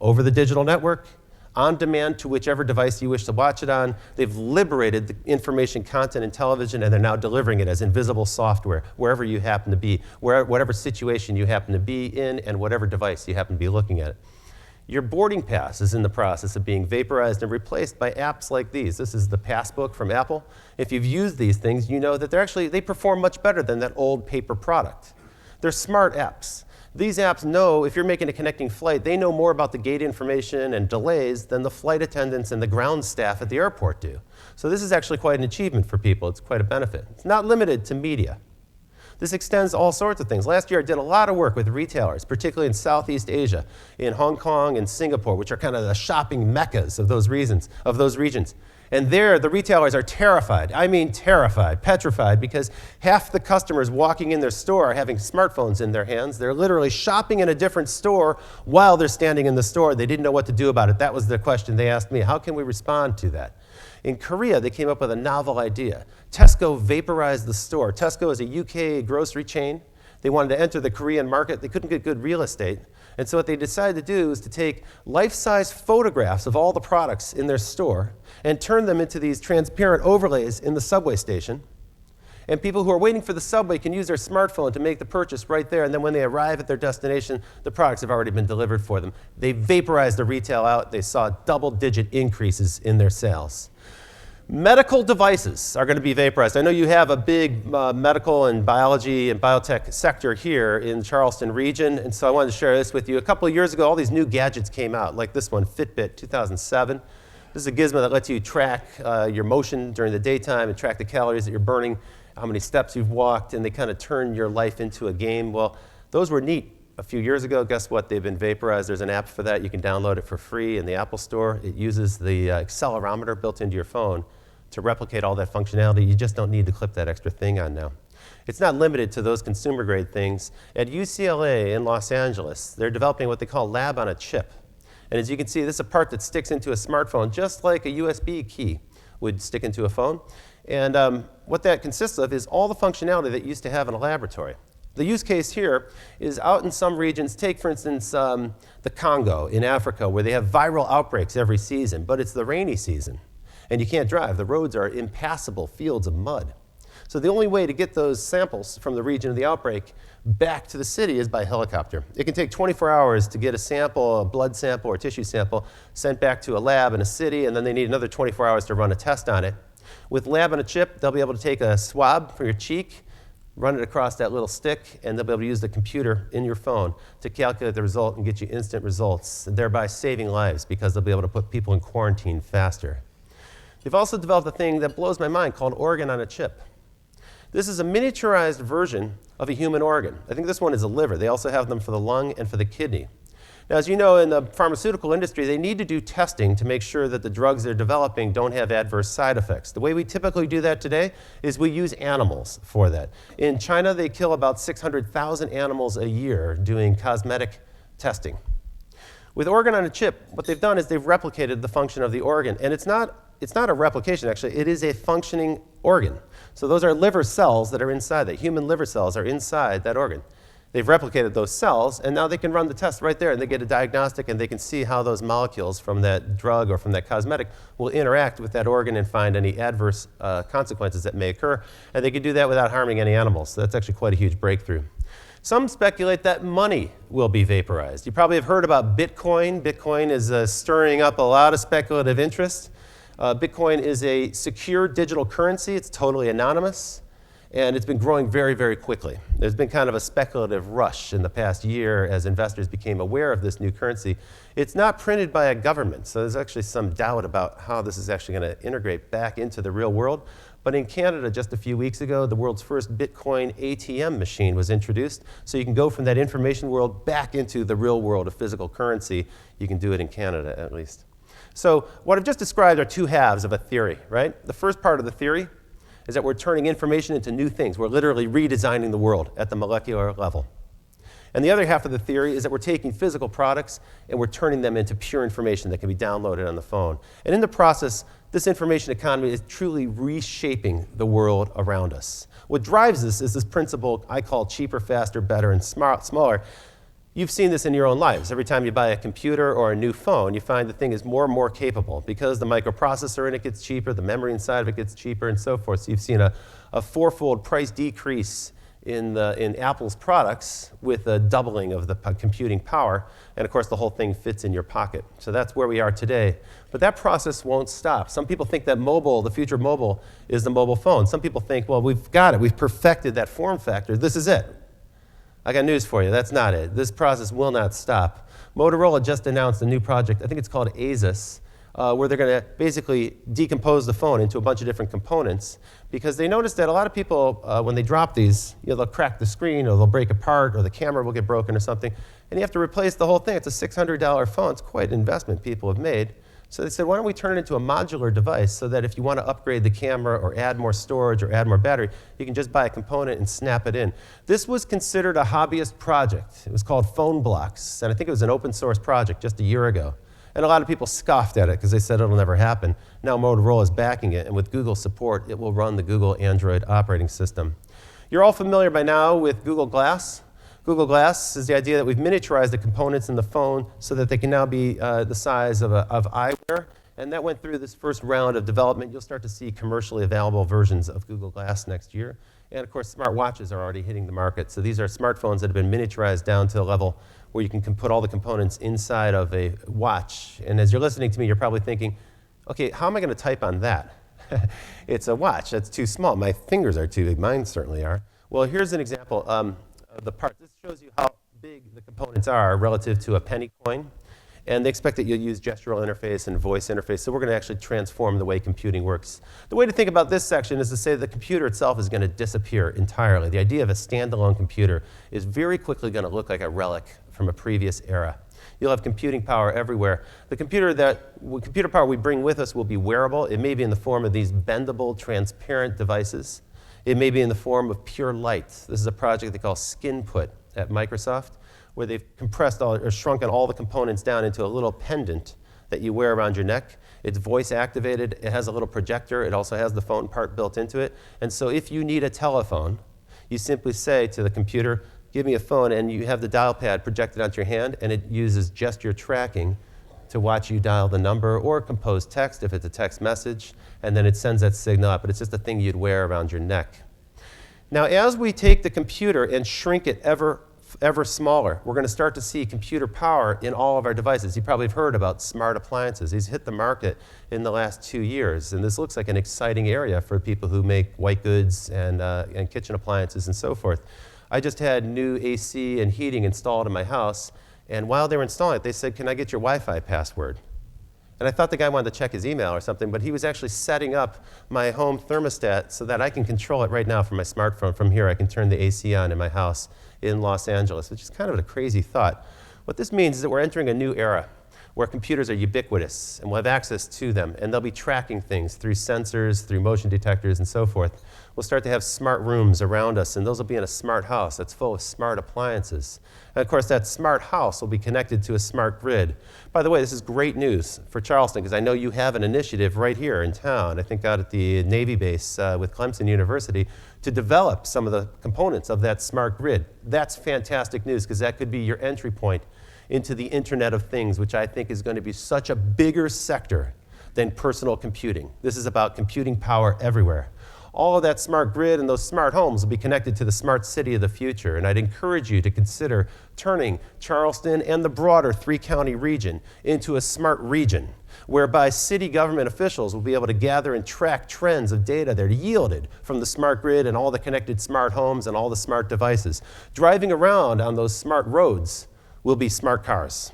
over the digital network, on demand to whichever device you wish to watch it on. They've liberated the information content in television, and they're now delivering it as invisible software wherever you happen to be, whatever situation you happen to be in, and whatever device you happen to be looking at. Your boarding pass is in the process of being vaporized and replaced by apps like these. This is the Passbook from Apple. If you've used these things, you know that they perform much better than that old paper product. They're smart apps. These apps know, if you're making a connecting flight, they know more about the gate information and delays than the flight attendants and the ground staff at the airport do. So this is actually quite an achievement for people. It's quite a benefit. It's not limited to media. This extends to all sorts of things. Last year, I did a lot of work with retailers, particularly in Southeast Asia, in Hong Kong and Singapore, which are kind of the shopping meccas of those regions. And there, the retailers are terrified. I mean terrified, petrified, because half the customers walking in their store are having smartphones in their hands. They're literally shopping in a different store while they're standing in the store. They didn't know what to do about it. That was the question they asked me. How can we respond to that? In Korea, they came up with a novel idea. Tesco vaporized the store. Tesco is a UK grocery chain. They wanted to enter the Korean market. They couldn't get good real estate. And so what they decided to do is to take life-size photographs of all the products in their store and turn them into these transparent overlays in the subway station. And people who are waiting for the subway can use their smartphone to make the purchase right there. And then when they arrive at their destination, the products have already been delivered for them. They vaporized the retail out. They saw double-digit increases in their sales. Medical devices are going to be vaporized. I know you have a big medical and biology and biotech sector here in the Charleston region, and so I wanted to share this with you. A couple of years ago, all these new gadgets came out, like this one, Fitbit 2007. This is a gizmo that lets you track your motion during the daytime and track the calories that you're burning, how many steps you've walked, and they kind of turn your life into a game. Well, those were neat a few years ago. Guess what? They've been vaporized. There's an app for that. You can download it for free in the Apple Store. It uses the accelerometer built into your phone to replicate all that functionality. You just don't need to clip that extra thing on now. It's not limited to those consumer-grade things. At UCLA in Los Angeles, they're developing what they call lab on a chip. And as you can see, this is a part that sticks into a smartphone, just like a USB key would stick into a phone. And what that consists of is all the functionality that you used to have in a laboratory. The use case here is out in some regions. Take, for instance, the Congo in Africa, where they have viral outbreaks every season, but it's the rainy season. And you can't drive. The roads are impassable fields of mud. So the only way to get those samples from the region of the outbreak back to the city is by helicopter. It can take 24 hours to get a sample, a blood sample or tissue sample, sent back to a lab in a city, and then they need another 24 hours to run a test on it. With lab on a chip, they'll be able to take a swab from your cheek, run it across that little stick, and they'll be able to use the computer in your phone to calculate the result and get you instant results, and thereby saving lives because they'll be able to put people in quarantine faster. They've also developed a thing that blows my mind called organ on a chip. This is a miniaturized version of a human organ. I think this one is a liver. They also have them for the lung and for the kidney. Now, as you know, in the pharmaceutical industry, they need to do testing to make sure that the drugs they're developing don't have adverse side effects. The way we typically do that today is we use animals for that. In China, they kill about 600,000 animals a year doing cosmetic testing. With organ on a chip, what they've done is they've replicated the function of the organ. And it's not a replication, actually. It is a functioning organ. So those are liver cells that are inside that. Human liver cells are inside that organ. They've replicated those cells, and now they can run the test right there, and they get a diagnostic, and they can see how those molecules from that drug or from that cosmetic will interact with that organ and find any adverse consequences that may occur. And they can do that without harming any animals. So that's actually quite a huge breakthrough. Some speculate that money will be vaporized. You probably have heard about Bitcoin. Bitcoin is stirring up a lot of speculative interest. Bitcoin is a secure digital currency. It's totally anonymous, and it's been growing very, very quickly. There's been kind of a speculative rush in the past year as investors became aware of this new currency. It's not printed by a government, so there's actually some doubt about how this is actually going to integrate back into the real world. But in Canada, just a few weeks ago, the world's first Bitcoin ATM machine was introduced, so you can go from that information world back into the real world of physical currency. You can do it in Canada, at least. So what I've just described are two halves of a theory, right? The first part of the theory is that we're turning information into new things. We're literally redesigning the world at the molecular level. And the other half of the theory is that we're taking physical products and we're turning them into pure information that can be downloaded on the phone. And in the process, this information economy is truly reshaping the world around us. What drives this is this principle I call cheaper, faster, better, and smaller. You've seen this in your own lives. Every time you buy a computer or a new phone, you find the thing is more and more capable because the microprocessor in it gets cheaper, the memory inside of it gets cheaper, and so forth. So you've seen a fourfold price decrease in Apple's products with a doubling of the computing power. And of course, the whole thing fits in your pocket. So that's where we are today. But that process won't stop. Some people think that mobile, the future of mobile, is the mobile phone. Some people think, well, we've got it. We've perfected that form factor. This is it. I got news for you. That's not it. This process will not stop. Motorola just announced a new project. I think it's called ASUS, where they're going to basically decompose the phone into a bunch of different components because they noticed that a lot of people, when they drop these, they'll crack the screen or they'll break apart or the camera will get broken or something, and you have to replace the whole thing. It's a $600 phone. It's quite an investment people have made. So they said, why don't we turn it into a modular device so that if you want to upgrade the camera or add more storage or add more battery, you can just buy a component and snap it in. This was considered a hobbyist project. It was called Phone Blocks, and I think it was an open source project just a year ago. And a lot of people scoffed at it because they said it'll never happen. Now Motorola is backing it, and with Google support, it will run the Google Android operating system. You're all familiar by now with Google Glass. Google Glass is the idea that we've miniaturized the components in the phone so that they can now be the size of eyewear. And that went through this first round of development. You'll start to see commercially available versions of Google Glass next year. And of course, smartwatches are already hitting the market. So these are smartphones that have been miniaturized down to a level where you can put all the components inside of a watch. And as you're listening to me, you're probably thinking, okay, how am I going to type on that? It's a watch. That's too small. My fingers are too big. Mine certainly are. Well, here's an example of the part. This shows you how big the components are relative to a penny coin. And they expect that you'll use gestural interface and voice interface. So we're going to actually transform the way computing works. The way to think about this section is to say the computer itself is going to disappear entirely. The idea of a standalone computer is very quickly going to look like a relic from a previous era. You'll have computing power everywhere. The computer power we bring with us will be wearable. It may be in the form of these bendable, transparent devices. It may be in the form of pure light. This is a project they call Skinput at Microsoft, where they've compressed or shrunken all the components down into a little pendant that you wear around your neck. It's voice activated. It has a little projector. It also has the phone part built into it. And so if you need a telephone, you simply say to the computer, give me a phone, and you have the dial pad projected onto your hand, and it uses gesture tracking to watch you dial the number or compose text if it's a text message, and then it sends that signal out, but it's just a thing you'd wear around your neck. Now, as we take the computer and shrink it ever smaller, we're going to start to see computer power in all of our devices. You probably have heard about smart appliances. These hit the market in the last 2 years, and this looks like an exciting area for people who make white goods and kitchen appliances and so forth. I just had new AC and heating installed in my house, and while they were installing it, they said, can I get your Wi-Fi password? And I thought the guy wanted to check his email or something, but he was actually setting up my home thermostat so that I can control it right now from my smartphone. From here, I can turn the AC on in my house in Los Angeles, which is kind of a crazy thought. What this means is that we're entering a new era where computers are ubiquitous, and we'll have access to them, and they'll be tracking things through sensors, through motion detectors, and so forth. We'll start to have smart rooms around us, and those will be in a smart house that's full of smart appliances. And of course, that smart house will be connected to a smart grid. By the way, this is great news for Charleston, because I know you have an initiative right here in town, I think out at the Navy base with Clemson University, to develop some of the components of that smart grid. That's fantastic news, because that could be your entry point into the Internet of Things, which I think is going to be such a bigger sector than personal computing. This is about computing power everywhere. All of that smart grid and those smart homes will be connected to the smart city of the future, and I'd encourage you to consider turning Charleston and the broader three-county region into a smart region, whereby city government officials will be able to gather and track trends of data that are yielded from the smart grid and all the connected smart homes and all the smart devices. Driving around on those smart roads will be smart cars,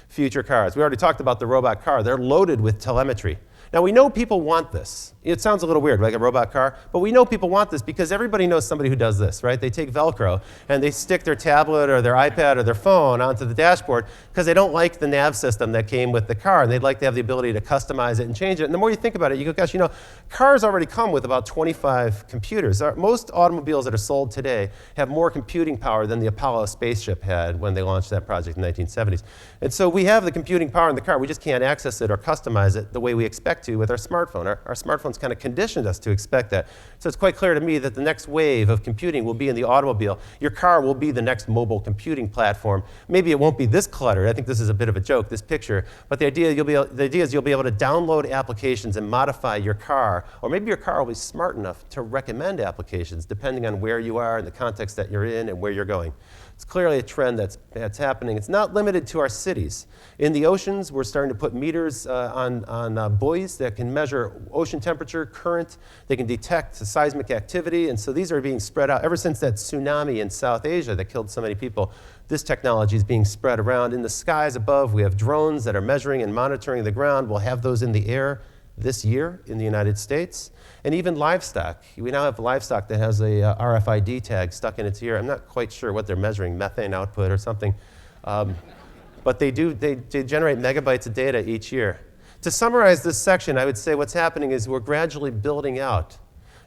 future cars. We already talked about the robot car. They're loaded with telemetry. Now, we know people want this. It sounds a little weird, like a robot car, but we know people want this because everybody knows somebody who does this, right? They take Velcro and they stick their tablet or their iPad or their phone onto the dashboard because they don't like the nav system that came with the car, and they'd like to have the ability to customize it and change it. And the more you think about it, you go, gosh, you know, cars already come with about 25 computers. Most automobiles that are sold today have more computing power than the Apollo spaceship had when they launched that project in the 1970s. And so we have the computing power in the car. We just can't access it or customize it the way we expect to with our smartphone. Our smartphones kind of conditioned us to expect that. So it's quite clear to me that the next wave of computing will be in the automobile. Your car will be the next mobile computing platform. Maybe it won't be this cluttered. I think this is a bit of a joke, this picture. But the idea is you'll be able to download applications and modify your car. Or maybe your car will be smart enough to recommend applications depending on where you are and the context that you're in and where you're going. It's clearly a trend that's happening. It's not limited to our cities. In the oceans, we're starting to put meters on buoys that can measure ocean temperature, current. They can detect seismic activity. And so these are being spread out. Ever since that tsunami in South Asia that killed so many people, this technology is being spread around. In the skies above, we have drones that are measuring and monitoring the ground. We'll have those in the air this year in the United States. And even livestock. We now have livestock that has a RFID tag stuck in its ear. I'm not quite sure what they're measuring, methane output or something. But they generate megabytes of data each year. To summarize this section, I would say what's happening is we're gradually building out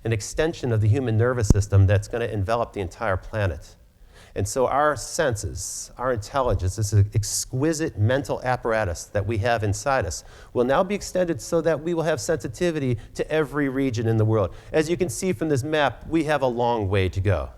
an extension of the human nervous system that's going to envelop the entire planet. And so our senses, our intelligence, this exquisite mental apparatus that we have inside us will now be extended so that we will have sensitivity to every region in the world. As you can see from this map, we have a long way to go.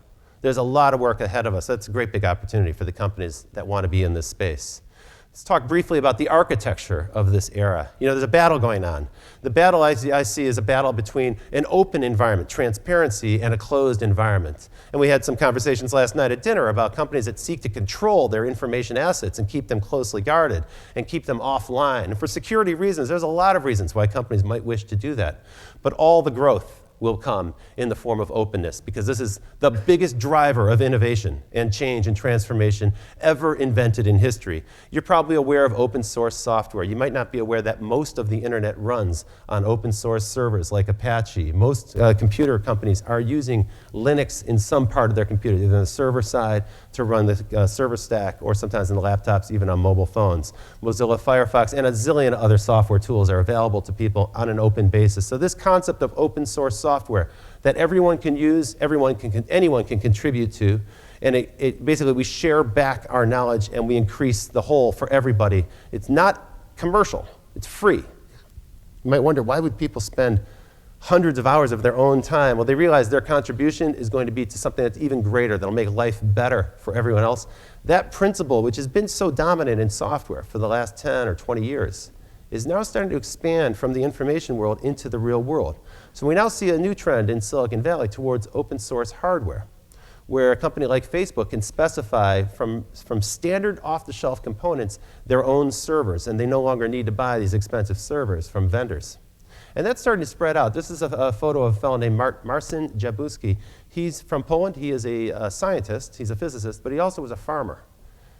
There's a lot of work ahead of us. That's a great big opportunity for the companies that want to be in this space. Let's talk briefly about the architecture of this era. You know, there's a battle going on. The battle I see is a battle between an open environment, transparency, and a closed environment. And we had some conversations last night at dinner about companies that seek to control their information assets and keep them closely guarded and keep them offline. And for security reasons, there's a lot of reasons why companies might wish to do that. But all the growth will come in the form of openness, because this is the biggest driver of innovation and change and transformation ever invented in history. You're probably aware of open source software. You might not be aware that most of the internet runs on open source servers like Apache. Most computer companies are using Linux in some part of their computer, either on the server side to run the server stack, or sometimes in the laptops, even on mobile phones. Mozilla Firefox and a zillion other software tools are available to people on an open basis. So this concept of open source software that everyone can use, anyone can contribute to, and it basically we share back our knowledge and we increase the whole for everybody. It's not commercial, it's free. You might wonder, why would people spend hundreds of hours of their own time? Well, they realize their contribution is going to be to something that's even greater, that'll make life better for everyone else. That principle, which has been so dominant in software for the last 10 or 20 years, is now starting to expand from the information world into the real world. So we now see a new trend in Silicon Valley towards open source hardware, where a company like Facebook can specify from standard off-the-shelf components their own servers, and they no longer need to buy these expensive servers from vendors. And that's starting to spread out. This is a photo of a fellow named Marcin Jabuski. He's from Poland. He is a scientist. He's a physicist, but he also was a farmer.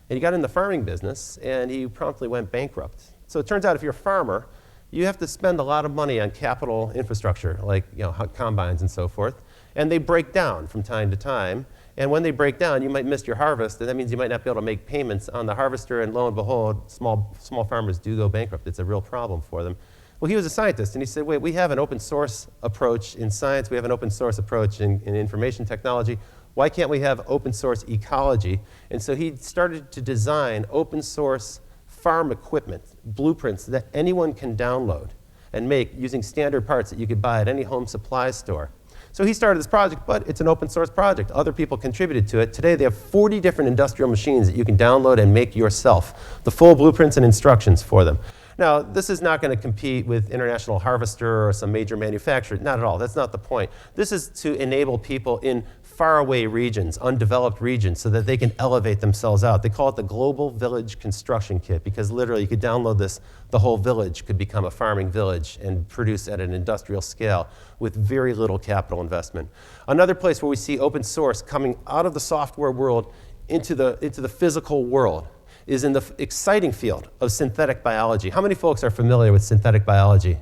And he got in the farming business, and he promptly went bankrupt. So it turns out if you're a farmer, you have to spend a lot of money on capital infrastructure, like combines and so forth. And they break down from time to time. And when they break down, you might miss your harvest, and that means you might not be able to make payments on the harvester, and lo and behold, small farmers do go bankrupt. It's a real problem for them. Well, he was a scientist, and he said, wait, we have an open source approach in science, we have an open source approach in information technology. Why can't we have open source ecology? And so he started to design open source farm equipment, blueprints that anyone can download and make using standard parts that you could buy at any home supply store. So he started this project, but it's an open source project. Other people contributed to it. Today they have 40 different industrial machines that you can download and make yourself, the full blueprints and instructions for them. Now, this is not going to compete with International Harvester or some major manufacturer. Not at all. That's not the point. This is to enable people in faraway regions, undeveloped regions, so that they can elevate themselves out. They call it the Global Village Construction Kit, because literally you could download this, the whole village could become a farming village and produce at an industrial scale with very little capital investment. Another place where we see open source coming out of the software world into the physical world is in the exciting field of synthetic biology. How many folks are familiar with synthetic biology?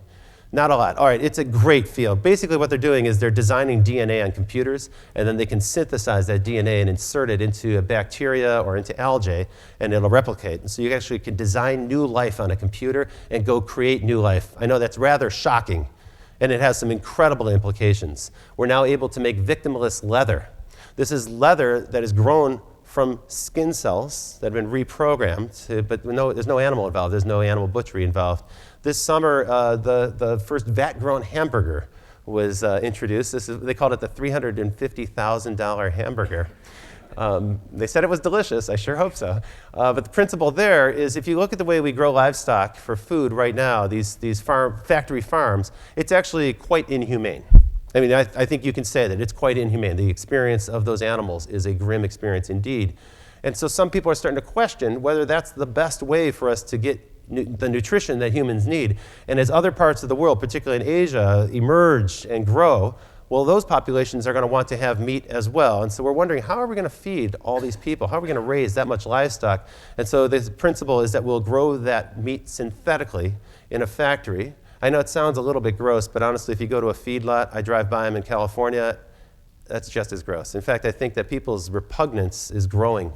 Not a lot. All right, it's a great field. Basically what they're doing is they're designing DNA on computers, and then they can synthesize that DNA and insert it into a bacteria or into algae, and it'll replicate. And so you actually can design new life on a computer and go create new life. I know that's rather shocking, and it has some incredible implications. We're now able to make victimless leather. This is leather that is grown from skin cells that have been reprogrammed, but there's no animal involved. There's no animal butchery involved. This summer, the first vat-grown hamburger was introduced. They called it the $350,000 hamburger. They said it was delicious. I sure hope so. But the principle there is if you look at the way we grow livestock for food right now, these factory farms, it's actually quite inhumane. I mean, I think you can say that it's quite inhumane. The experience of those animals is a grim experience indeed. And so some people are starting to question whether that's the best way for us to get the nutrition that humans need. And as other parts of the world, particularly in Asia, emerge and grow, well, those populations are going to want to have meat as well. And so we're wondering, how are we going to feed all these people? How are we going to raise that much livestock? And so the principle is that we'll grow that meat synthetically in a factory. I know it sounds a little bit gross, but honestly, if you go to a feedlot, I drive by them in California, that's just as gross. In fact, I think that people's repugnance is growing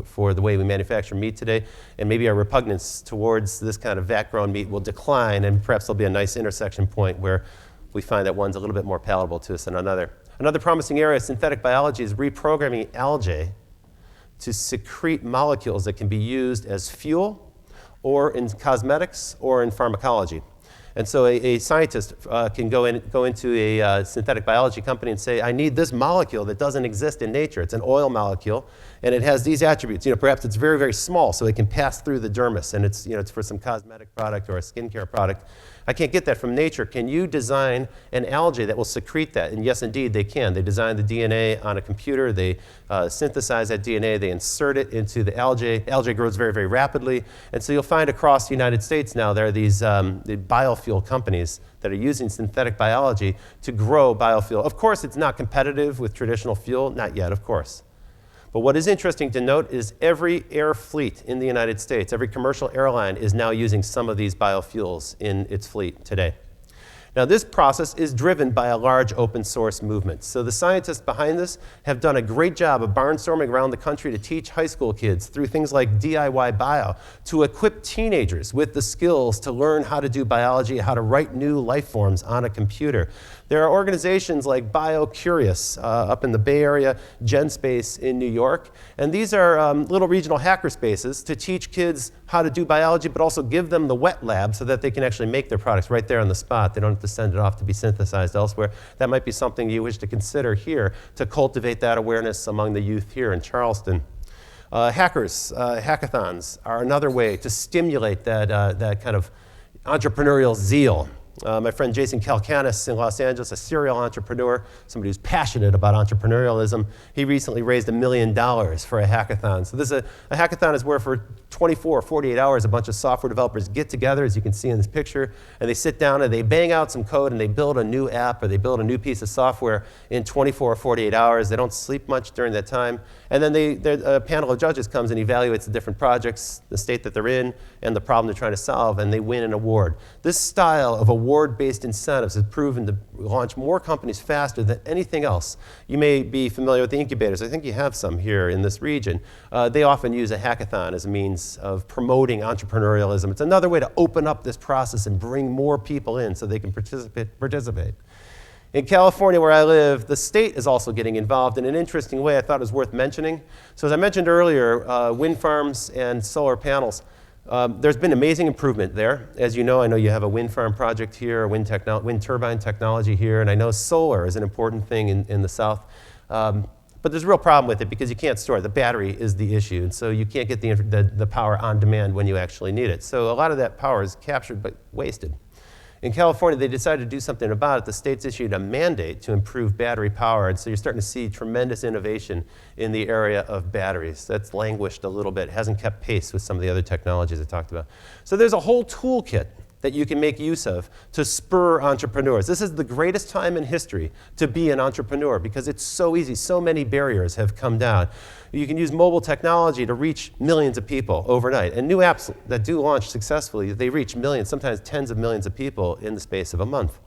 for the way we manufacture meat today, and maybe our repugnance towards this kind of vat-grown meat will decline, and perhaps there'll be a nice intersection point where we find that one's a little bit more palatable to us than another. Another promising area of synthetic biology is reprogramming algae to secrete molecules that can be used as fuel or in cosmetics or in pharmacology. And so a scientist can go into a synthetic biology company and say, I need this molecule that doesn't exist in nature. It's an oil molecule, and it has these attributes. Perhaps it's very, very small, so it can pass through the dermis, and it's for some cosmetic product or a skincare product. I can't get that from nature. Can you design an algae that will secrete that? And yes, indeed, they can. They design the DNA on a computer. They synthesize that DNA. They insert it into the algae. Algae grows very, very rapidly. And so you'll find across the United States now there are these the biofuel companies that are using synthetic biology to grow biofuel. Of course, it's not competitive with traditional fuel. Not yet, of course. But what is interesting to note is every air fleet in the United States, every commercial airline is now using some of these biofuels in its fleet today. Now, this process is driven by a large open source movement. So the scientists behind this have done a great job of barnstorming around the country to teach high school kids through things like DIY Bio to equip teenagers with the skills to learn how to do biology, how to write new life forms on a computer. There are organizations like BioCurious up in the Bay Area, GenSpace in New York, and these are little regional hacker spaces to teach kids how to do biology, but also give them the wet lab so that they can actually make their products right there on the spot. They don't have to send it off to be synthesized elsewhere. That might be something you wish to consider here to cultivate that awareness among the youth here in Charleston. Hackathons are another way to stimulate that kind of entrepreneurial zeal. My friend Jason Kalkanis in Los Angeles, a serial entrepreneur, somebody who's passionate about entrepreneurialism, he recently raised $1 million for a hackathon. So a hackathon is where for 24 or 48 hours a bunch of software developers get together, as you can see in this picture, and they sit down and they bang out some code and they build a new app or they build a new piece of software in 24 or 48 hours. They don't sleep much during that time. And then a panel of judges comes and evaluates the different projects, the state that they're in, and the problem they're trying to solve, and they win an award. This style of award-based incentives has proven to launch more companies faster than anything else. You may be familiar with the incubators. I think you have some here in this region. They often use a hackathon as a means of promoting entrepreneurialism. It's another way to open up this process and bring more people in so they can participate. In California, where I live, the state is also getting involved in an interesting way I thought it was worth mentioning. So as I mentioned earlier, wind farms and solar panels, there's been amazing improvement there. As you know, I know you have a wind farm project here, a wind turbine technology here, and I know solar is an important thing in the South. But there's a real problem with it because you can't store it. The battery is the issue, and so you can't get the power on demand when you actually need it. So a lot of that power is captured but wasted. In California, they decided to do something about it. The state's issued a mandate to improve battery power, and so you're starting to see tremendous innovation in the area of batteries. That's languished a little bit, hasn't kept pace with some of the other technologies I talked about. So there's a whole toolkit that you can make use of to spur entrepreneurs. This is the greatest time in history to be an entrepreneur because it's so easy. So many barriers have come down. You can use mobile technology to reach millions of people overnight. And new apps that do launch successfully, they reach millions, sometimes tens of millions of people in the space of a month.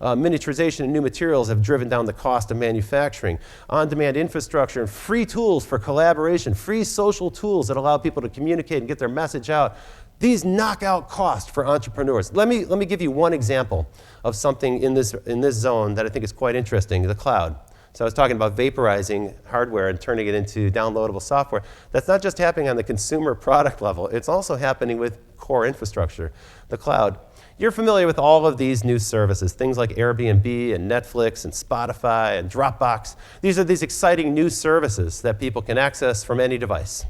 Miniaturization and new materials have driven down the cost of manufacturing. On-demand infrastructure and free tools for collaboration, free social tools that allow people to communicate and get their message out. These knock out cost for entrepreneurs. Let me give you one example of something in this zone that I think is quite interesting, the cloud. So I was talking about vaporizing hardware and turning it into downloadable software. That's not just happening on the consumer product level. It's also happening with core infrastructure, the cloud. You're familiar with all of these new services, things like Airbnb and Netflix and Spotify and Dropbox. These are these exciting new services that people can access from any device.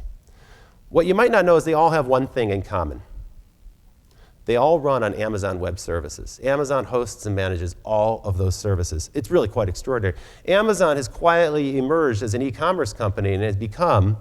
What you might not know is they all have one thing in common. They all run on Amazon Web Services. Amazon hosts and manages all of those services. It's really quite extraordinary. Amazon has quietly emerged as an e-commerce company and has become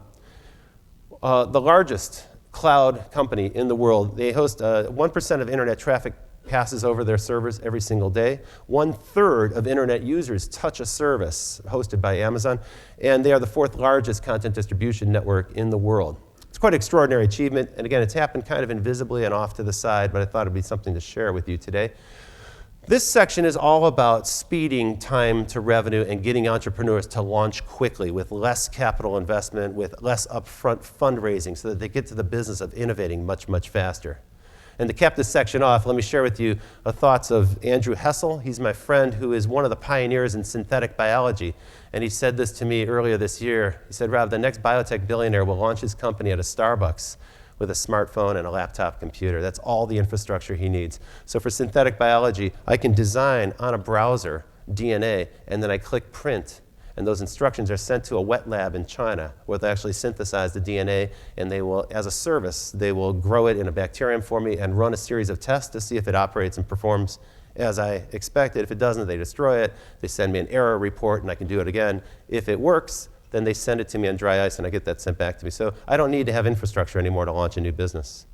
the largest cloud company in the world. They host 1% of internet traffic passes over their servers every single day. 1/3 of internet users touch a service hosted by Amazon, and they are the 4th largest content distribution network in the world. It's quite an extraordinary achievement, and again, it's happened kind of invisibly and off to the side, but I thought it'd be something to share with you today. This section is all about speeding time to revenue and getting entrepreneurs to launch quickly with less capital investment, with less upfront fundraising so that they get to the business of innovating much, much faster. And to cap this section off, let me share with you the thoughts of Andrew Hessel. He's my friend who is one of the pioneers in synthetic biology. And he said this to me earlier this year. He said, Rob, the next biotech billionaire will launch his company at a Starbucks with a smartphone and a laptop computer. That's all the infrastructure he needs. So for synthetic biology, I can design on a browser DNA, and then I click print, and those instructions are sent to a wet lab in China where they actually synthesize the DNA, and they will, as a service, they will grow it in a bacterium for me and run a series of tests to see if it operates and performs as I expected. If it doesn't, they destroy it. They send me an error report, and I can do it again. If it works, then they send it to me on dry ice, and I get that sent back to me. So I don't need to have infrastructure anymore to launch a new business.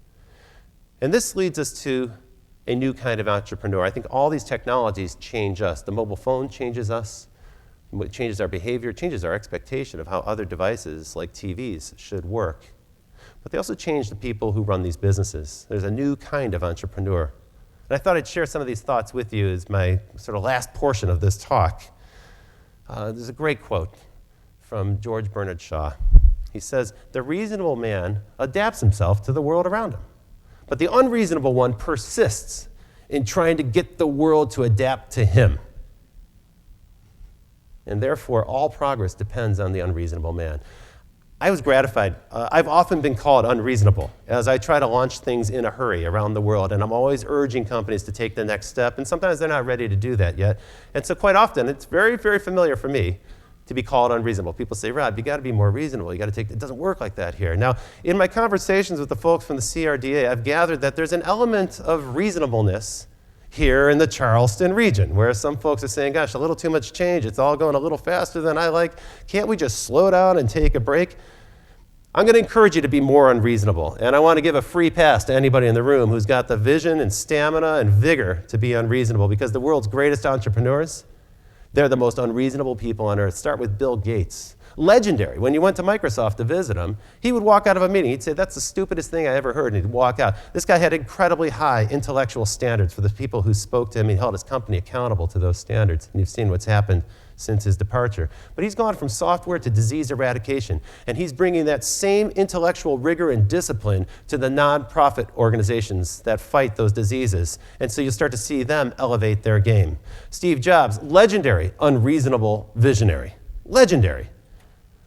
And this leads us to a new kind of entrepreneur. I think all these technologies change us. The mobile phone changes us. It changes our behavior, changes our expectation of how other devices like TVs should work. But they also change the people who run these businesses. There's a new kind of entrepreneur. And I thought I'd share some of these thoughts with you as my sort of last portion of this talk. There's a great quote from George Bernard Shaw. He says, "The reasonable man adapts himself to the world around him, but the unreasonable one persists in trying to get the world to adapt to him. And therefore, all progress depends on the unreasonable man." I was gratified. I've often been called unreasonable as I try to launch things in a hurry around the world, and I'm always urging companies to take the next step, and sometimes they're not ready to do that yet. And so quite often, it's very, very familiar for me to be called unreasonable. People say, Rob, you got to be more reasonable. You got to take, it doesn't work like that here. Now, in my conversations with the folks from the CRDA, I've gathered that there's an element of reasonableness here in the Charleston region, where some folks are saying, gosh, a little too much change. It's all going a little faster than I like. Can't we just slow down and take a break? I'm going to encourage you to be more unreasonable. And I want to give a free pass to anybody in the room who's got the vision and stamina and vigor to be unreasonable, because the world's greatest entrepreneurs, they're the most unreasonable people on earth. Start with Bill Gates. Legendary. When you went to Microsoft to visit him, he would walk out of a meeting. He'd say, that's the stupidest thing I ever heard, and he'd walk out. This guy had incredibly high intellectual standards for the people who spoke to him. He held his company accountable to those standards, and you've seen what's happened since his departure. But he's gone from software to disease eradication, and he's bringing that same intellectual rigor and discipline to the nonprofit organizations that fight those diseases. And so you'll start to see them elevate their game. Steve Jobs, legendary, unreasonable visionary. Legendary.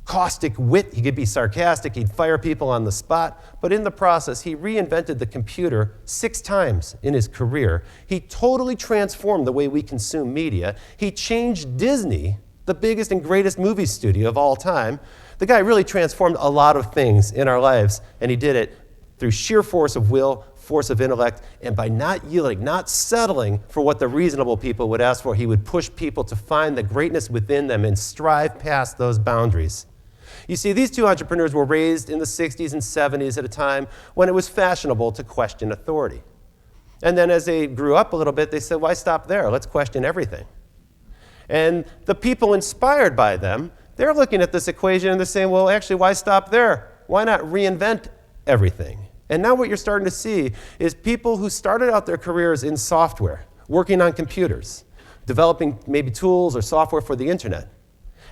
Caustic wit, he could be sarcastic, he'd fire people on the spot, but in the process, he reinvented the computer 6 times in his career. He totally transformed the way we consume media. He changed Disney, the biggest and greatest movie studio of all time. The guy really transformed a lot of things in our lives, and he did it through sheer force of will, force of intellect, and by not yielding, not settling for what the reasonable people would ask for. He would push people to find the greatness within them and strive past those boundaries. You see, these two entrepreneurs were raised in the 60s and 70s at a time when it was fashionable to question authority. And then as they grew up a little bit, they said, why stop there? Let's question everything. And the people inspired by them, they're looking at this equation and they're saying, well, actually, why stop there? Why not reinvent everything? And now what you're starting to see is people who started out their careers in software, working on computers, developing maybe tools or software for the internet.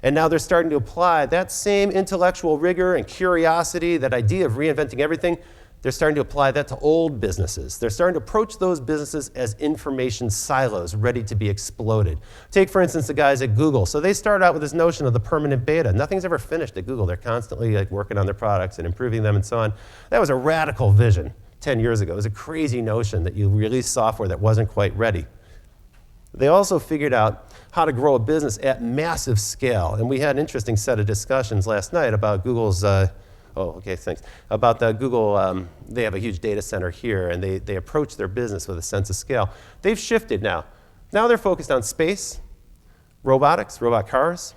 And now they're starting to apply that same intellectual rigor and curiosity, that idea of reinventing everything, they're starting to apply that to old businesses. They're starting to approach those businesses as information silos ready to be exploded. Take, for instance, the guys at Google. So they started out with this notion of the permanent beta. Nothing's ever finished at Google. They're constantly working on their products and improving them and so on. That was a radical vision 10 years ago. It was a crazy notion that you release software that wasn't quite ready. They also figured out how to grow a business at massive scale. And we had an interesting set of discussions last night about Google's about the Google, they have a huge data center here, and they approach their business with a sense of scale. They've shifted now. Now they're focused on space, robotics, robot cars,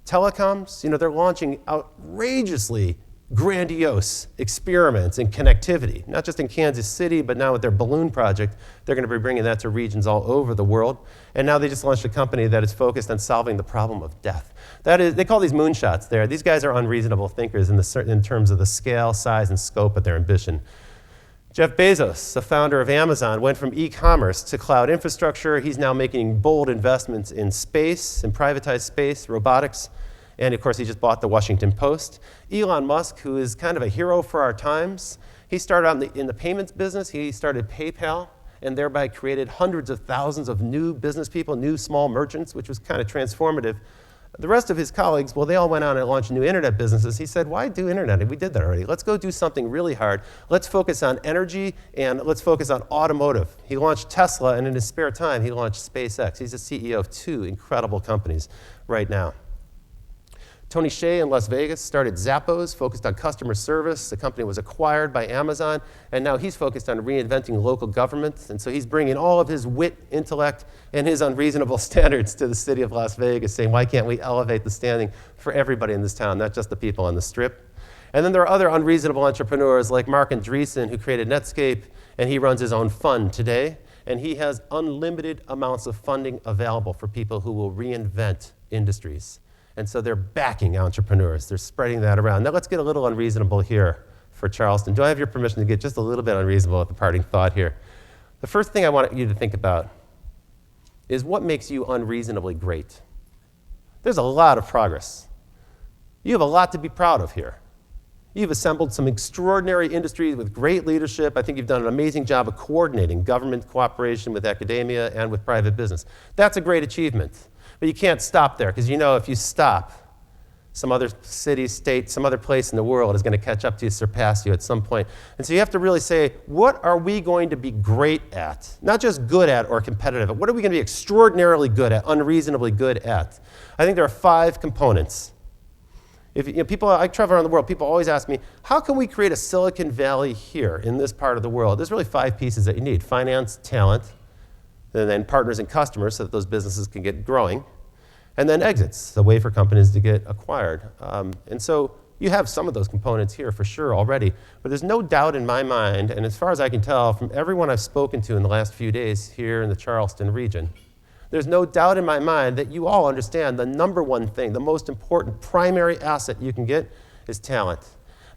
telecoms. They're launching outrageously grandiose experiments in connectivity, not just in Kansas City, but now with their balloon project, they're going to be bringing that to regions all over the world. And now they just launched a company that is focused on solving the problem of death. That is, they call these moonshots there. These guys are unreasonable thinkers in terms of the scale, size, and scope of their ambition. Jeff Bezos, the founder of Amazon, went from e-commerce to cloud infrastructure. He's now making bold investments in space, in privatized space, robotics, and of course, he just bought the Washington Post. Elon Musk, who is kind of a hero for our times, he started out in the payments business. He started PayPal and thereby created hundreds of thousands of new business people, new small merchants, which was kind of transformative. The rest of his colleagues, well, they all went on and launched new internet businesses. He said, why do internet? We did that already. Let's go do something really hard. Let's focus on energy and let's focus on automotive. He launched Tesla, and in his spare time, he launched SpaceX. He's the CEO of 2 incredible companies right now. Tony Hsieh in Las Vegas started Zappos, focused on customer service. The company was acquired by Amazon, and now he's focused on reinventing local government. And so he's bringing all of his wit, intellect, and his unreasonable standards to the city of Las Vegas, saying, why can't we elevate the standing for everybody in this town, not just the people on the Strip? And then there are other unreasonable entrepreneurs like Mark Andreessen, who created Netscape, and he runs his own fund today. And he has unlimited amounts of funding available for people who will reinvent industries. And so they're backing entrepreneurs. They're spreading that around. Now let's get a little unreasonable here for Charleston. Do I have your permission to get just a little bit unreasonable at the parting thought here? The first thing I want you to think about is what makes you unreasonably great. There's a lot of progress. You have a lot to be proud of here. You've assembled some extraordinary industries with great leadership. I think you've done an amazing job of coordinating government cooperation with academia and with private business. That's a great achievement. But you can't stop there, because if you stop, some other city, state, some other place in the world is going to catch up to you, surpass you at some point. And so you have to really say, what are we going to be great at? Not just good at or competitive at. What are we going to be extraordinarily good at, unreasonably good at? I think there are 5 components. People, I travel around the world, people always ask me, how can we create a Silicon Valley here in this part of the world? There's really 5 pieces that you need: finance, talent, and then partners and customers so that those businesses can get growing, and then exits, a way for companies to get acquired. And so you have some of those components here for sure already, but there's no doubt in my mind, and as far as I can tell from everyone I've spoken to in the last few days here in the Charleston region, there's no doubt in my mind that you all understand the number one thing, the most important primary asset you can get is talent.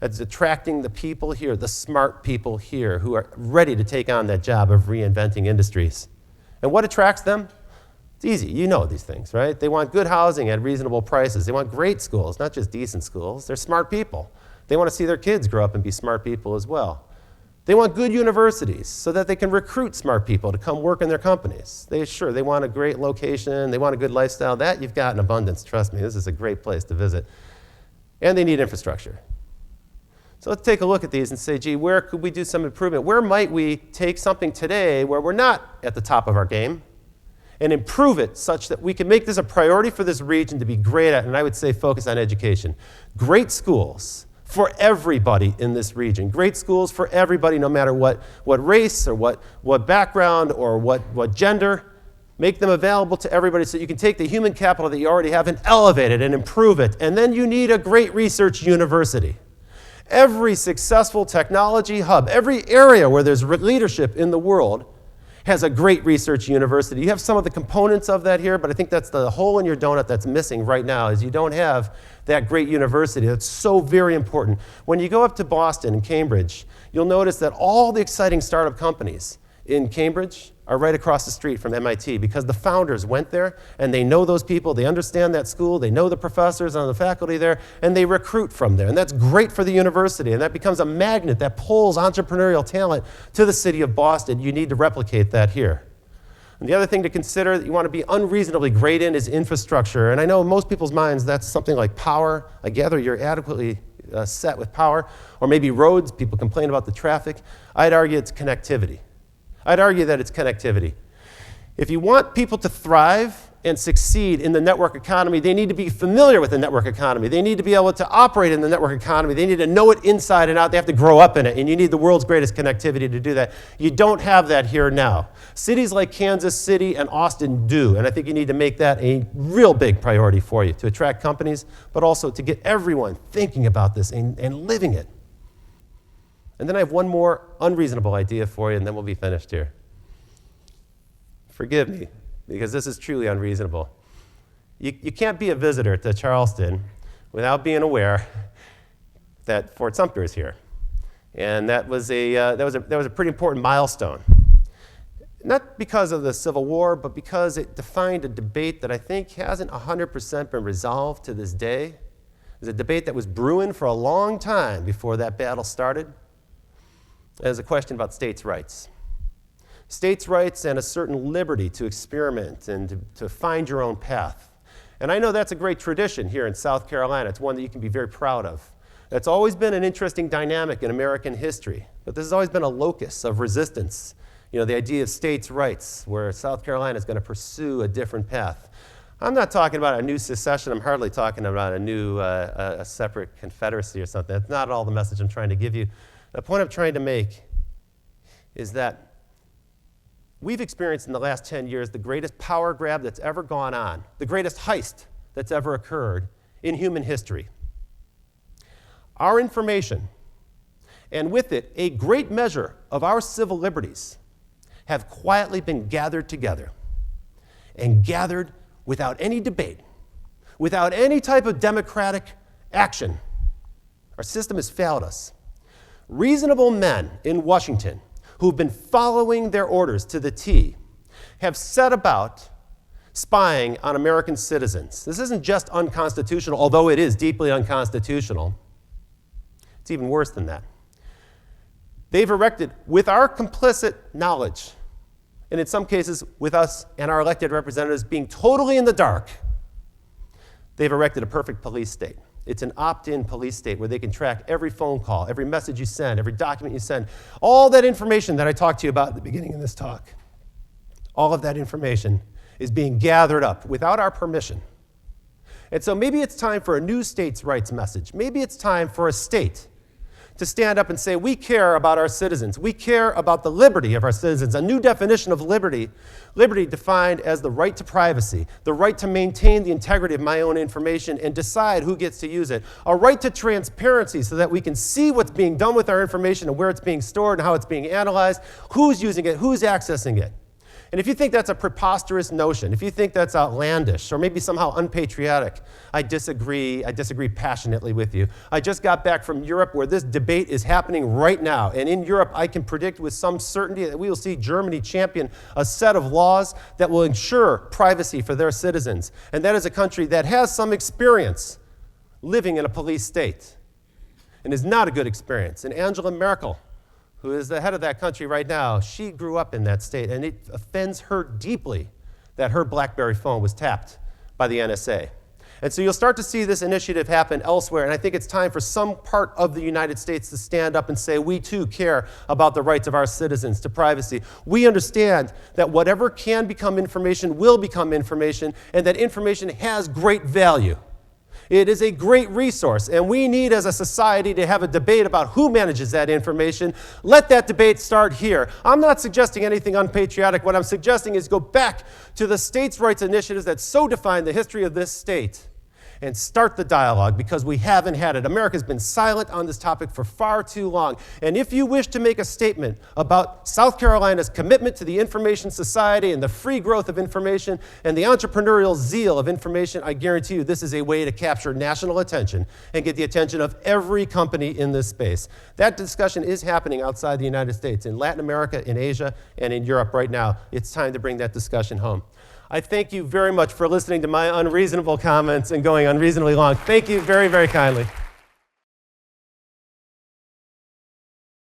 It's attracting the people here, the smart people here who are ready to take on that job of reinventing industries. And what attracts them? It's easy. You know these things, right? They want good housing at reasonable prices. They want great schools, not just decent schools. They're smart people. They want to see their kids grow up and be smart people as well. They want good universities so that they can recruit smart people to come work in their companies. They want a great location. They want a good lifestyle. That you've got in abundance. Trust me, this is a great place to visit. And they need infrastructure. So let's take a look at these and say, gee, where could we do some improvement? Where might we take something today where we're not at the top of our game and improve it such that we can make this a priority for this region to be great at? And I would say focus on education. Great schools for everybody in this region. Great schools for everybody, no matter what race or what background or what gender. Make them available to everybody so you can take the human capital that you already have and elevate it and improve it. And then you need a great research university. Every successful technology hub, every area where there's leadership in the world has a great research university. You have some of the components of that here, but I think that's the hole in your donut that's missing right now, is you don't have that great university. That's so very important. When you go up to Boston and Cambridge, you'll notice that all the exciting startup companies in Cambridge are right across the street from MIT, because the founders went there and they know those people, they understand that school, they know the professors and the faculty there, and they recruit from there. And that's great for the university, and that becomes a magnet that pulls entrepreneurial talent to the city of Boston. You need to replicate that here. And the other thing to consider that you want to be unreasonably great in is infrastructure. And I know in most people's minds that's something like power. I gather you're adequately set with power, or maybe roads. People complain about the traffic. I'd argue it's connectivity. I'd argue that it's connectivity. If you want people to thrive and succeed in the network economy, they need to be familiar with the network economy. They need to be able to operate in the network economy. They need to know it inside and out. They have to grow up in it, and you need the world's greatest connectivity to do that. You don't have that here now. Cities like Kansas City and Austin do, and I think you need to make that a real big priority for you to attract companies, but also to get everyone thinking about this and living it. And then I have one more unreasonable idea for you, and then we'll be finished here. Forgive me, because this is truly unreasonable. You can't be a visitor to Charleston without being aware that Fort Sumter is here. And that was a pretty important milestone. Not because of the Civil War, but because it defined a debate that I think hasn't 100% been resolved to this day. It was a debate that was brewing for a long time before that battle started. It was a question about states' rights. States' rights and a certain liberty to experiment and to find your own path. And I know that's a great tradition here in South Carolina. It's one that you can be very proud of. It's always been an interesting dynamic in American history, but this has always been a locus of resistance. You know, the idea of states' rights, where South Carolina is going to pursue a different path. I'm not talking about a new secession. I'm hardly talking about a new a separate confederacy or something. That's not at all the message I'm trying to give you. The point I'm trying to make is that we've experienced in the last 10 years the greatest power grab that's ever gone on, the greatest heist that's ever occurred in human history. Our information, and with it, a great measure of our civil liberties, have quietly been gathered together, and gathered without any debate, without any type of democratic action. Our system has failed us. Reasonable men in Washington who've been following their orders to the T have set about spying on American citizens. This isn't just unconstitutional, although it is deeply unconstitutional. It's even worse than that. They've erected, with our complicit knowledge, and in some cases with us and our elected representatives being totally in the dark, they've erected a perfect police state. It's an opt-in police state where they can track every phone call, every message you send, every document you send, all that information that I talked to you about at the beginning of this talk. All of that information is being gathered up without our permission. And so maybe it's time for a new states' rights message. Maybe it's time for a state to stand up and say, we care about our citizens. We care about the liberty of our citizens. A new definition of liberty, liberty defined as the right to privacy, the right to maintain the integrity of my own information and decide who gets to use it, a right to transparency so that we can see what's being done with our information and where it's being stored and how it's being analyzed, who's using it, who's accessing it. And if you think that's a preposterous notion, if you think that's outlandish or maybe somehow unpatriotic, I disagree passionately with you. I just got back from Europe where this debate is happening right now. And in Europe, I can predict with some certainty that we will see Germany champion a set of laws that will ensure privacy for their citizens. And that is a country that has some experience living in a police state and is not a good experience. And Angela Merkel, who is the head of that country right now, she grew up in that state, and it offends her deeply that her BlackBerry phone was tapped by the NSA. And so you'll start to see this initiative happen elsewhere, and I think it's time for some part of the United States to stand up and say, we too care about the rights of our citizens to privacy. We understand that whatever can become information will become information, and that information has great value. It is a great resource, and we need as a society to have a debate about who manages that information. Let that debate start here. I'm not suggesting anything unpatriotic. What I'm suggesting is go back to the states' rights initiatives that so define the history of this state and start the dialogue, because we haven't had it. America's been silent on this topic for far too long. And if you wish to make a statement about South Carolina's commitment to the information society and the free growth of information and the entrepreneurial zeal of information, I guarantee you this is a way to capture national attention and get the attention of every company in this space. That discussion is happening outside the United States, in Latin America, in Asia, and in Europe right now. It's time to bring that discussion home. I thank you very much for listening to my unreasonable comments and going unreasonably long. Thank you very, very kindly.